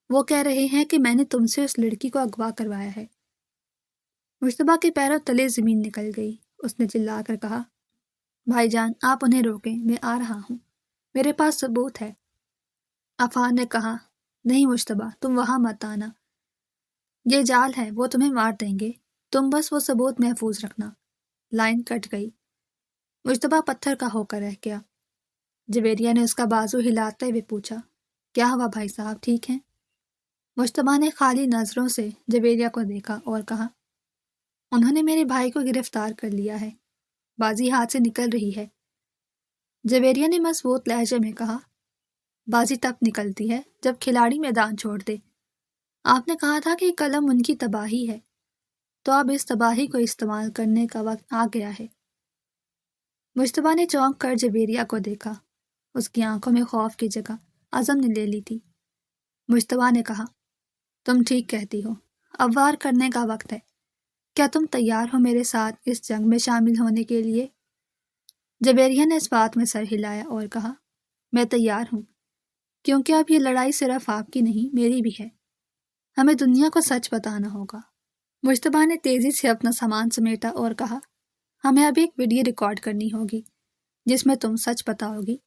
وہ کہہ رہے ہیں کہ میں نے تم سے اس لڑکی کو اغوا کروایا ہے۔ مشتبہ کے پیروں تلے زمین نکل گئی۔ اس نے چلا کر کہا، بھائی جان آپ انہیں روکیں، میں آ رہا ہوں، میرے پاس ثبوت ہے۔ عفان نے کہا، نہیں مشتبہ، تم وہاں مت آنا، یہ جال ہے، وہ تمہیں مار دیں گے، تم بس وہ ثبوت محفوظ رکھنا۔ لائن کٹ گئی۔ مشتبہ پتھر کا ہو کر رہ گیا۔ جویریہ نے اس کا بازو ہلاتے ہوئے پوچھا، کیا ہوا بھائی صاحب، ٹھیک ہیں؟ مشتبہ نے خالی نظروں سے جویریہ کو دیکھا اور کہا، انہوں نے میرے بھائی کو گرفتار کر لیا ہے، بازی ہاتھ سے نکل رہی ہے۔ جویریہ نے مضبوط لہجے میں کہا، بازی تب نکلتی ہے جب کھلاڑی میدان چھوڑ دے۔ آپ نے کہا تھا کہ قلم ان کی تباہی ہے، تو اب اس تباہی کو استعمال کرنے کا وقت آ گیا ہے۔ مشتبہ نے چونک کر جویریہ کو دیکھا۔ اس کی آنکھوں میں خوف کی جگہ عزم نے لے لی تھی۔ مشتبہ نے کہا، تم ٹھیک کہتی ہو، اب وار کرنے کا وقت ہے، کیا تم تیار ہو میرے ساتھ اس جنگ میں شامل ہونے کے لیے؟ جویریہ نے اس بات میں سر ہلایا اور کہا، میں تیار ہوں، کیونکہ اب یہ لڑائی صرف آپ کی نہیں میری بھی ہے، ہمیں دنیا کو سچ بتانا ہوگا۔ مشتبہ نے تیزی سے اپنا سامان سمیٹا اور کہا، ہمیں اب ایک ویڈیو ریکارڈ کرنی ہوگی جس میں تم سچ بتاؤ گی،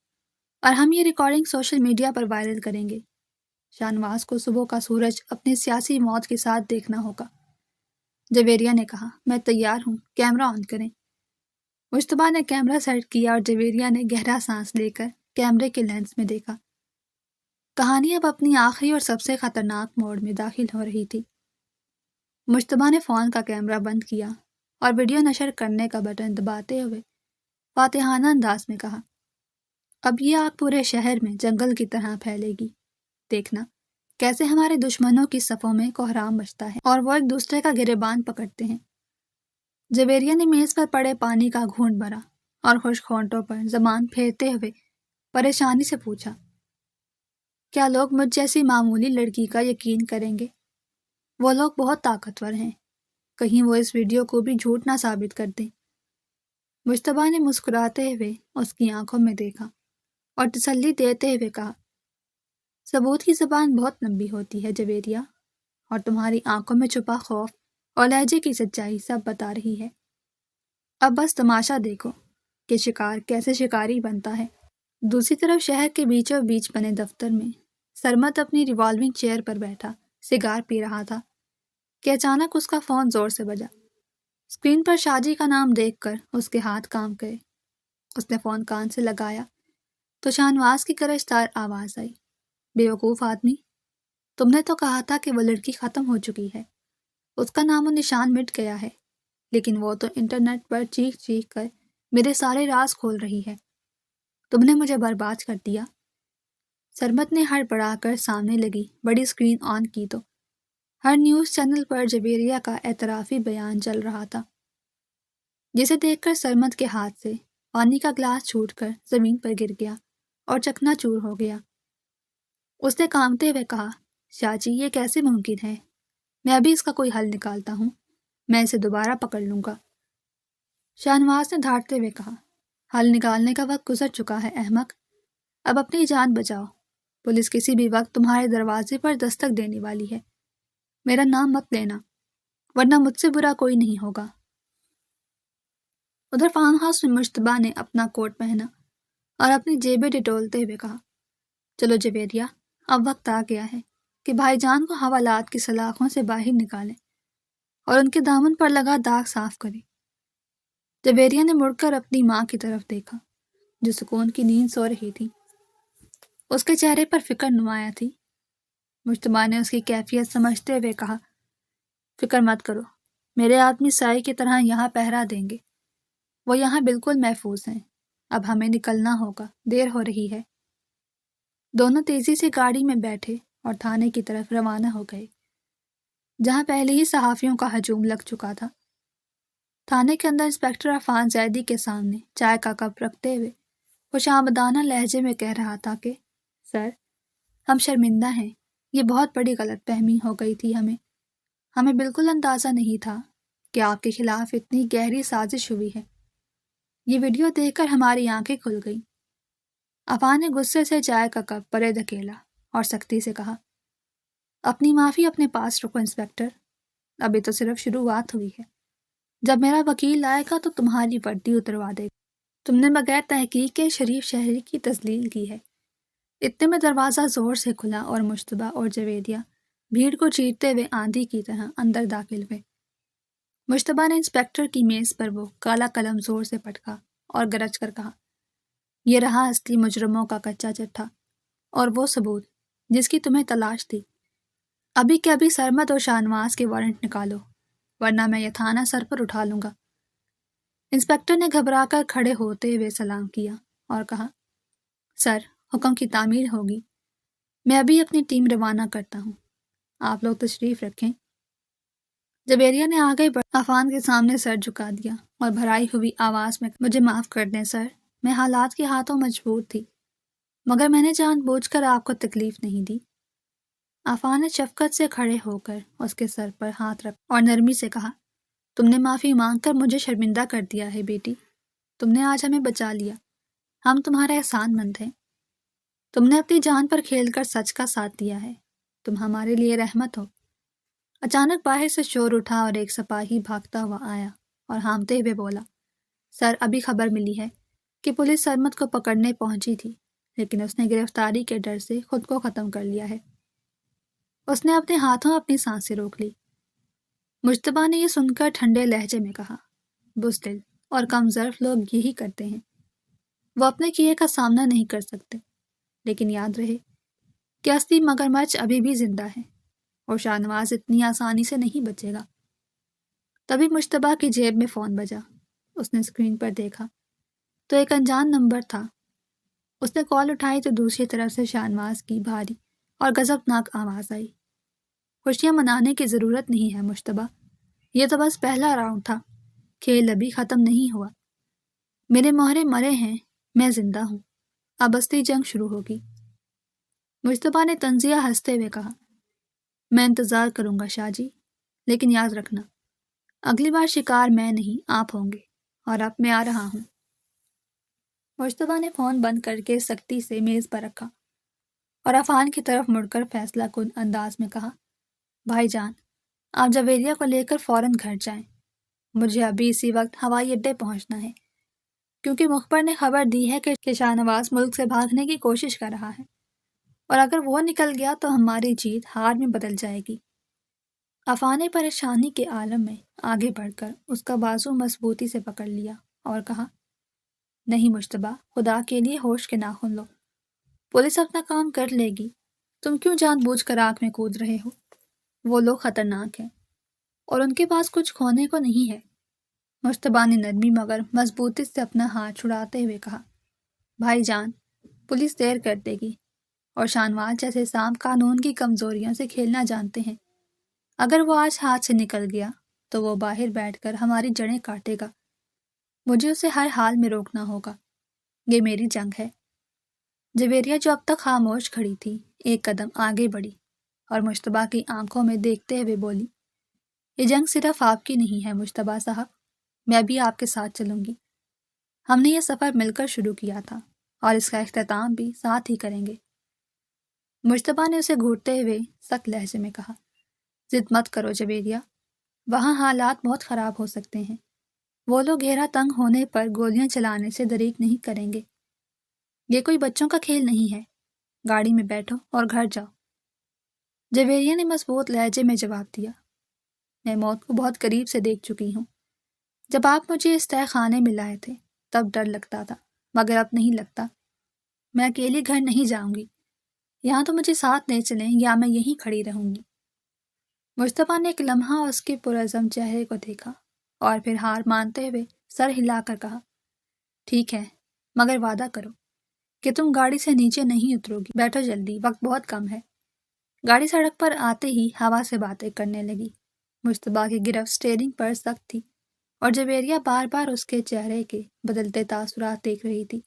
اور ہم یہ ریکارڈنگ سوشل میڈیا پر وائرل کریں گے۔ شاہنواز کو صبح کا سورج اپنی سیاسی موت کے ساتھ دیکھنا ہوگا۔ جویریہ نے کہا، میں تیار ہوں، کیمرہ آن کریں۔ مشتبہ نے کیمرہ سیٹ کیا اور جویریہ نے گہرا سانس لے کر کیمرے کے لینس میں دیکھا۔ کہانی اب اپنی آخری اور سب سے خطرناک موڑ میں داخل ہو رہی تھی۔ مشتبہ نے فون کا کیمرہ بند کیا اور ویڈیو نشر کرنے کا بٹن دباتے ہوئے فاتحانہ انداز میں کہا، اب یہ آگ پورے شہر میں جنگل کی طرح پھیلے گی، دیکھنا کیسے ہمارے دشمنوں کی صفوں میں کوہرام مچتا ہے اور وہ ایک دوسرے کا گریبان پکڑتے ہیں۔ جویریہ نے میز پر پڑے پانی کا گھونٹ بھرا اور خشک ہونٹوں پر زبان پھیرتے ہوئے پریشانی سے پوچھا، کیا لوگ مجھ جیسی معمولی لڑکی کا یقین کریں گے؟ وہ لوگ بہت طاقتور ہیں، کہیں وہ اس ویڈیو کو بھی جھوٹ نہ ثابت کر دیں۔ مشتبہ نے مسکراتے ہوئے اس کی آنکھوں میں دیکھا اور تسلی دیتے ہوئے کہا، ثبوت کی زبان بہت لمبی ہوتی ہے جویریہ، اور تمہاری آنکھوں میں چھپا خوف اور لہجے کی سچائی سب بتا رہی ہے۔ اب بس تماشا دیکھو کہ شکار کیسے شکاری بنتا ہے۔ دوسری طرف شہر کے بیچوں بیچ بنے دفتر میں سرمد اپنی ریوالونگ چیئر پر بیٹھا سگار پی رہا تھا کہ اچانک اس کا فون زور سے بجا۔ اسکرین پر شاجی کا نام دیکھ کر اس کے ہاتھ کام گئے۔ اس نے فون کان سے لگایا تو شاہنواز کی کرشدار آواز آئی، بیوقوف آدمی، تم نے تو کہا تھا کہ وہ لڑکی ختم ہو چکی ہے، اس کا نام و نشان مٹ گیا ہے، لیکن وہ تو انٹرنیٹ پر چیخ چیخ کر میرے سارے راز کھول رہی ہے، تم نے مجھے برباد کر دیا۔ سرمد نے ہڑبڑا کر سامنے لگی بڑی اسکرین آن کی تو ہر نیوز چینل پر جویریہ کا اعترافی بیان چل رہا تھا، جسے دیکھ کر سرمد کے ہاتھ سے پانی کا گلاس چھوٹ کر زمین پر گر گیا اور چکنا چور ہو گیا۔ اس نے کانپتے ہوئے کہا، شاہ جی یہ کیسے ممکن ہے؟ میں ابھی اس کا کوئی حل نکالتا ہوں، میں اسے دوبارہ پکڑ لوں گا۔ شاہنواز نے دھاڑتے ہوئے کہا، حل نکالنے کا وقت گزر چکا ہے احمق، اب اپنی جان بچاؤ، پولیس کسی بھی وقت تمہارے دروازے پر دستک دینے والی ہے، میرا نام مت لینا ورنہ مجھ سے برا کوئی نہیں ہوگا۔ ادھر فارم ہاؤس میں مشتبہ نے اپنا کوٹ پہنا اور اپنی جیبیں ٹٹولتے ہوئے کہا، چلو جویریہ، اب وقت آ گیا ہے کہ بھائی جان کو حوالات کی سلاخوں سے باہر نکالیں اور ان کے دامن پر لگا داغ صاف کریں۔ جویریہ نے مڑ کر اپنی ماں کی طرف دیکھا جو سکون کی نیند سو رہی تھی۔ اس کے چہرے پر فکر نمایاں تھی۔ مشتبہ نے اس کی کیفیت سمجھتے ہوئے کہا، فکر مت کرو، میرے آدمی سائی کی طرح یہاں پہرا دیں گے، وہ یہاں بالکل محفوظ ہیں۔ اب ہمیں نکلنا ہوگا، دیر ہو رہی ہے۔ دونوں تیزی سے گاڑی میں بیٹھے اور تھانے کی طرف روانہ ہو گئے، جہاں پہلے ہی صحافیوں کا ہجوم لگ چکا تھا۔ تھانے کے اندر انسپکٹر عفان زیدی کے سامنے چائے کا کپ رکھتے ہوئے خوش آمدانہ لہجے میں کہہ رہا تھا کہ سر، ہم شرمندہ ہیں، یہ بہت بڑی غلط فہمی ہو گئی تھی۔ ہمیں بالکل اندازہ نہیں تھا کہ آپ کے خلاف اتنی گہری سازش ہوئی ہے۔ یہ ویڈیو دیکھ کر ہماری آنکھیں کھل گئیں۔ عفان نے غصے سے چائے کا کپ پرے دھکیلا اور سختی سے کہا، اپنی معافی اپنے پاس رکھو انسپکٹر، ابھی تو صرف شروعات ہوئی ہے۔ جب میرا وکیل آئے گا تو تمہاری وردی اتروا دے گا۔ تم نے بغیر تحقیق کے شریف شہری کی تذلیل کی ہے۔ اتنے میں دروازہ زور سے کھلا اور مشتبہ اور جویریہ بھیڑ کو چیرتے ہوئے آندھی کی طرح اندر داخل ہوئے۔ مشتبہ نے انسپکٹر کی میز پر وہ کالا قلم زور سے پٹکا اور گرج کر کہا، یہ رہا اصلی مجرموں کا کچا چٹھا اور وہ ثبوت جس کی تمہیں تلاش تھی۔ ابھی کے ابھی سرمد اور شاہنواز کے وارنٹ نکالو، ورنہ میں یہ تھانہ سر پر اٹھا لوں گا۔ انسپکٹر نے گھبرا کر کھڑے ہوتے ہوئے سلام کیا اور کہا، سر، حکم کی تعمیل ہوگی۔ میں ابھی اپنی ٹیم روانہ کرتا ہوں، آپ لوگ تشریف رکھیں۔ جویریہ نے آگے بڑھ عفان کے سامنے سر جھکا دیا اور بھرائی ہوئی آواز میں، مجھے معاف کر دیں سر، میں حالات کے ہاتھوں مجبور تھی، مگر میں نے جان بوجھ کر آپ کو تکلیف نہیں دی۔ عفان نے شفقت سے کھڑے ہو کر اس کے سر پر ہاتھ رکھ اور نرمی سے کہا، تم نے معافی مانگ کر مجھے شرمندہ کر دیا ہے بیٹی، تم نے آج ہمیں بچا لیا، ہم تمہارے احسان مند ہیں۔ تم نے اپنی جان پر کھیل کر سچ کا ساتھ دیا ہے، تم ہمارے لیے رحمت ہو۔ اچانک باہر سے شور اٹھا اور ایک سپاہی بھاگتا ہوا آیا اور ہامتے ہوئے بولا، سر، ابھی خبر ملی ہے کہ پولیس سرمد کو پکڑنے پہنچی تھی، لیکن اس نے گرفتاری کے ڈر سے خود کو ختم کر لیا ہے۔ اس نے اپنے ہاتھوں اپنی سانسیں روک لی۔ مجتبیٰ نے یہ سن کر ٹھنڈے لہجے میں کہا، بزدل اور کم ظرف لوگ یہی کرتے ہیں، وہ اپنے کیے کا سامنا نہیں کر سکتے، لیکن یاد رہے کہ اصلی مگرمچھ ابھی بھی زندہ ہے اور شاہنواز اتنی آسانی سے نہیں بچے گا۔ تبھی مجتبیٰ کی جیب میں فون بجا۔ اس نے اسکرین پر دیکھا تو ایک انجان نمبر تھا۔ اس نے کال اٹھائی تو دوسری طرف سے شاہنواز کی بھاری اور غضبناک آواز آئی، خوشیاں منانے کی ضرورت نہیں ہے مجتبیٰ، یہ تو بس پہلا راؤنڈ تھا، کھیل ابھی ختم نہیں ہوا۔ میرے مہرے مرے ہیں، میں زندہ ہوں، اب اصلی جنگ شروع ہوگی۔ مجتبیٰ نے طنزیہ ہنستے ہوئے کہا، میں انتظار کروں گا شاہ جی، لیکن یاد رکھنا اگلی بار شکار میں نہیں آپ ہوں گے، اور اب میں آ رہا ہوں۔ مجتبیٰ نے فون بند کر کے سختی سے میز پر رکھا اور عفان کی طرف مڑ کر فیصلہ کن انداز میں کہا، بھائی جان، آپ جویریہ کو لے کر فوراً گھر جائیں، مجھے ابھی اسی وقت ہوائی اڈے پہنچنا ہے، کیونکہ مخبر نے خبر دی ہے کہ شاہنواز ملک سے بھاگنے کی کوشش کر رہا ہے، اور اگر وہ نکل گیا تو ہماری جیت ہار میں بدل جائے گی۔ عفان نے پریشانی کے عالم میں آگے بڑھ کر اس کا بازو مضبوطی سے پکڑ لیا اور کہا، نہیں مجتبیٰ، خدا کے لیے ہوش کے ناخن لو، پولیس اپنا کام کر لے گی، تم کیوں جان بوجھ کر آگ میں کود رہے ہو؟ وہ لوگ خطرناک ہیں اور ان کے پاس کچھ کھونے کو نہیں ہے۔ مجتبیٰ نے نرمی مگر مضبوطی سے اپنا ہاتھ چھڑاتے ہوئے کہا، بھائی جان، پولیس دیر کر دے گی، اور شاہنواز جیسے سانپ قانون کی کمزوریوں سے کھیلنا جانتے ہیں۔ اگر وہ آج ہاتھ سے نکل گیا تو وہ باہر بیٹھ کر ہماری جڑیں کاٹے گا، مجھے اسے ہر حال میں روکنا ہوگا، یہ میری جنگ ہے۔ جویریہ جو اب تک خاموش کھڑی تھی ایک قدم آگے بڑھی اور مجتبیٰ کی آنکھوں میں دیکھتے ہوئے بولی، یہ جنگ صرف آپ کی نہیں ہے مجتبیٰ صاحب، میں بھی آپ کے ساتھ چلوں گی، ہم نے یہ سفر مل کر شروع کیا تھا اور اس کا اختتام بھی ساتھ ہی کریں گے۔ مجتبیٰ نے اسے گھورتے ہوئے سخت لہجے میں کہا، ضد مت کرو جویریہ، وہاں حالات بہت خراب ہو سکتے ہیں، وہ لوگ گھیرا تنگ ہونے پر گولیاں چلانے سے دریغ نہیں کریں گے، یہ کوئی بچوں کا کھیل نہیں ہے، گاڑی میں بیٹھو اور گھر جاؤ۔ جویریہ نے مضبوط لہجے میں جواب دیا، میں موت کو بہت قریب سے دیکھ چکی ہوں، جب آپ مجھے اس تہہ خانے میں لائے تھے تب ڈر لگتا تھا، مگر اب نہیں لگتا۔ میں اکیلی گھر نہیں جاؤں گی، یہاں تو مجھے ساتھ لے چلیں یا میں یہیں کھڑی رہوں گی۔ مصطفیٰ نے ایک لمحہ اس کے پرعزم چہرے کو دیکھا اور پھر ہار مانتے ہوئے سر ہلا کر کہا، ٹھیک ہے، مگر وعدہ کرو کہ تم گاڑی سے نیچے نہیں اترو گی۔ بیٹھو جلدی، وقت بہت کم ہے۔ گاڑی سڑک پر آتے ہی ہوا سے باتیں کرنے لگی۔ مصطفیٰ کی گرفت اسٹیئرنگ پر سخت تھی اور جویریہ بار بار اس کے چہرے کے بدلتے تاثرات دیکھ رہی تھی۔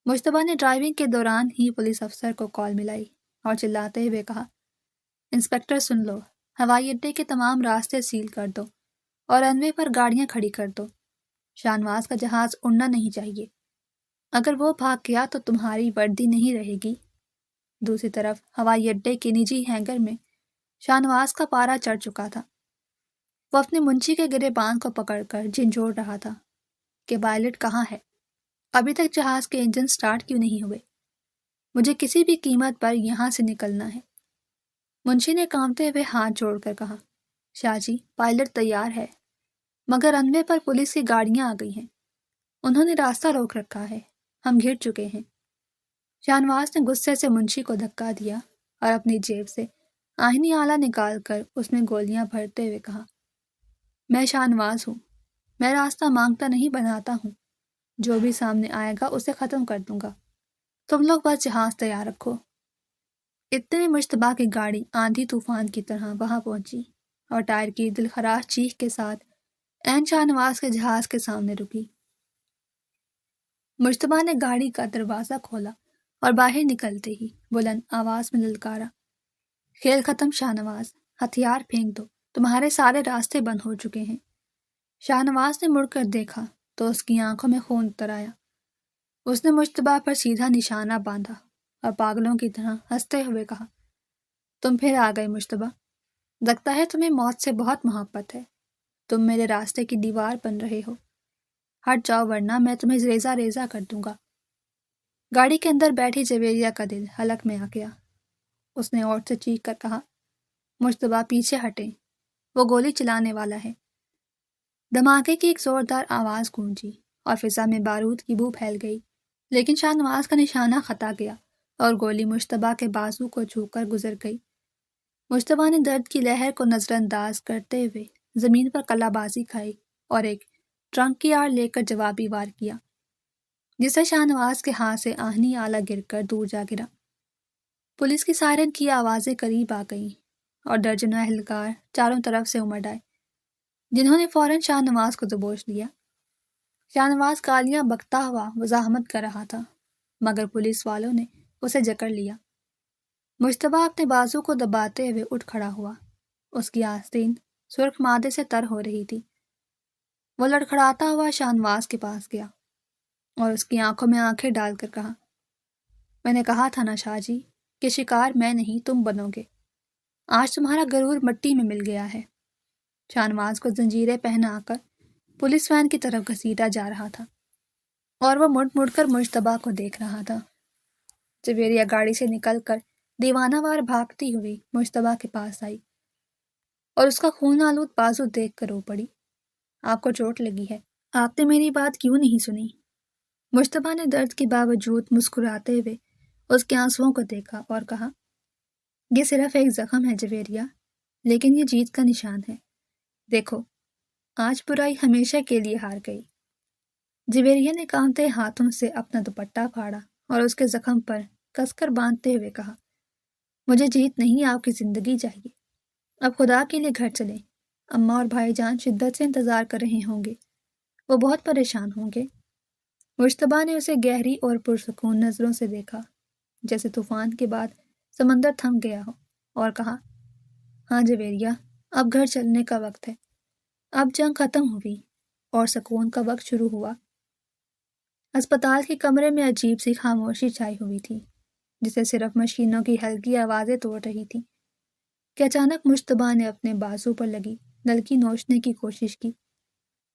مصطفیٰ نے ڈرائیونگ کے دوران ہی پولیس افسر کو کال ملائی اور چلاتے ہوئے کہا، انسپکٹر سن لو، ہوائی اڈے کے تمام راستے سیل کر دو اور رن وے پر گاڑیاں کھڑی کر دو۔ شاہنواز کا جہاز اڑنا نہیں چاہیے، اگر وہ بھاگ گیا تو تمہاری وردی نہیں رہے گی۔ دوسری طرف ہوائی اڈے کے نجی ہینگر میں شاہنواز کا پارا چڑھ چکا تھا۔ وہ اپنے منشی کے گریبان کو پکڑ کر جھنجھوڑ رہا تھا کہ پائلٹ کہاں ہے؟ ابھی تک جہاز کے انجن سٹارٹ کیوں نہیں ہوئے؟ مجھے کسی بھی قیمت پر یہاں سے نکلنا ہے۔ منشی نے کانپتے ہوئے ہاتھ جوڑ کر کہا، شاہ جی، پائلٹ تیار ہے، مگر رن وے پر پولیس کی گاڑیاں آ گئی ہیں، انہوں نے راستہ روک رکھا ہے، ہم گھر چکے ہیں۔ شاہنواز نے غصے سے منشی کو دھکا دیا اور اپنی جیب سے آہنی آلہ نکال کر اس میں گولیاں بھرتے ہوئے کہا، میں شاہنواز ہوں، میں راستہ مانگتا نہیں بناتا ہوں، جو بھی سامنے آئے گا اسے ختم کر دوں گا، تم لوگ بس جہاز تیار رکھو۔ اتنے مشتبہ کی گاڑی آندھی طوفان کی طرح وہاں پہنچی اور ٹائر کی دلخراش چیخ کے ساتھ عین شاہنواز کے جہاز کے سامنے رکی۔ مشتبہ نے گاڑی کا دروازہ کھولا اور باہر نکلتے ہی بلند آواز میں للکارا، کھیل ختم شاہنواز، ہتھیار پھینک دو، تمہارے سارے راستے بند ہو چکے ہیں۔ شاہنواز نے مڑ کر دیکھا تو اس کی آنکھوں میں خون اتر آیا۔ اس نے مشتبہ پر سیدھا نشانہ باندھا اور پاگلوں کی طرح ہنستے ہوئے کہا، تم پھر آ گئے مشتبہ، لگتا ہے تمہیں موت سے بہت محبت ہے، تم میرے راستے کی دیوار بن رہے ہو، ہٹ جاؤ ورنہ میں تمہیں ریزہ ریزہ کر دوں گا۔ گاڑی کے اندر بیٹھی جویریہ کا دل حلق میں آ گیا۔ اس نے اور سے چیخ کر کہا، مشتبہ پیچھے ہٹیں، وہ گولی چلانے والا ہے۔ دھماکے کی ایک زوردار آواز گونجی اور فضا میں بارود کی بو پھیل گئی، لیکن شاہنواز کا نشانہ خطا گیا اور گولی مشتبہ کے بازو کو چھو کر گزر گئی۔ مشتبہ نے درد کی لہر کو نظر انداز کرتے ہوئے زمین پر کلا بازی کھائی اور ایک ٹرنک کی آڑ لے کر جوابی وار کیا، جسے شاہنواز کے ہاتھ سے آہنی آلہ گر کر دور جا گرا۔ پولیس کی سائرن کی آوازیں قریب آ گئیں اور درجنوں اہلکار چاروں طرف سے امڑ آئے، جنہوں نے فوراً شاہنواز کو دبوچ لیا۔ شاہنواز گالیاں بکتا ہوا مزاحمت کر رہا تھا، مگر پولیس والوں نے اسے جکڑ لیا۔ مشتبہ اپنے بازو کو دباتے ہوئے اٹھ کھڑا ہوا، اس کی آستین سرخ مادے سے تر ہو رہی تھی۔ وہ لڑکھڑاتا ہوا شاہنواز کے پاس گیا اور اس کی آنکھوں میں آنکھیں ڈال کر کہا، میں نے کہا تھا نا شاہ جی کہ شکار میں نہیں تم بنو گے، آج تمہارا غرور مٹی میں مل گیا ہے۔ شاہنواز کو زنجیریں پہنا کر پولیس وین کی طرف گھسیٹا جا رہا تھا اور وہ مڑ مڑ کر مشتبہ کو دیکھ رہا تھا۔ جویریہ گاڑی سے نکل کر دیوانہ وار بھاگتی ہوئی مشتبہ کے پاس آئی اور اس کا خون آلود بازو دیکھ کر رو پڑی، آپ کو چوٹ لگی ہے، آپ نے میری بات کیوں نہیں سنی؟ مشتبہ نے درد کے باوجود مسکراتے ہوئے اس کے آنسوؤں کو دیکھا اور کہا، یہ صرف ایک زخم ہے جویریہ، لیکن یہ جیت کا نشان ہے، دیکھو آج برائی ہمیشہ کے لیے ہار گئی۔ جویریہ نے کانپتے ہاتھوں سے اپنا دوپٹہ پھاڑا اور اس کے زخم پر کس کر باندھتے ہوئے کہا، مجھے جیت نہیں، آپ کی زندگی چاہیے، اب خدا کے لیے گھر چلیں، اماں اور بھائی جان شدت سے انتظار کر رہے ہوں گے، وہ بہت پریشان ہوں گے۔ مشتبہ نے اسے گہری اور پرسکون نظروں سے دیکھا، جیسے طوفان کے بعد سمندر تھم گیا ہو، اور کہا، ہاں جویریہ، اب گھر چلنے کا وقت ہے، اب جنگ ختم ہوئی اور سکون کا وقت شروع ہوا۔ اسپتال کے کمرے میں عجیب سی خاموشی چھائی ہوئی تھی، جسے صرف مشینوں کی ہلکی آوازیں توڑ رہی تھی کہ اچانک مشتبہ نے اپنے بازو پر لگی نلکی نوچنے کی کوشش کی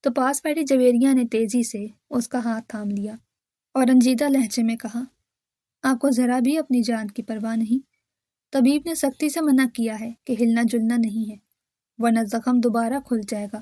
تو پاس بیٹھی جویریہ نے تیزی سے اس کا ہاتھ تھام لیا اور رنجیدہ لہجے میں کہا، آپ کو ذرا بھی اپنی جان کی پرواہ نہیں، طبیب نے سختی سے منع کیا ہے کہ ہلنا جلنا نہیں ہے، ورنہ زخم دوبارہ کھل جائے گا۔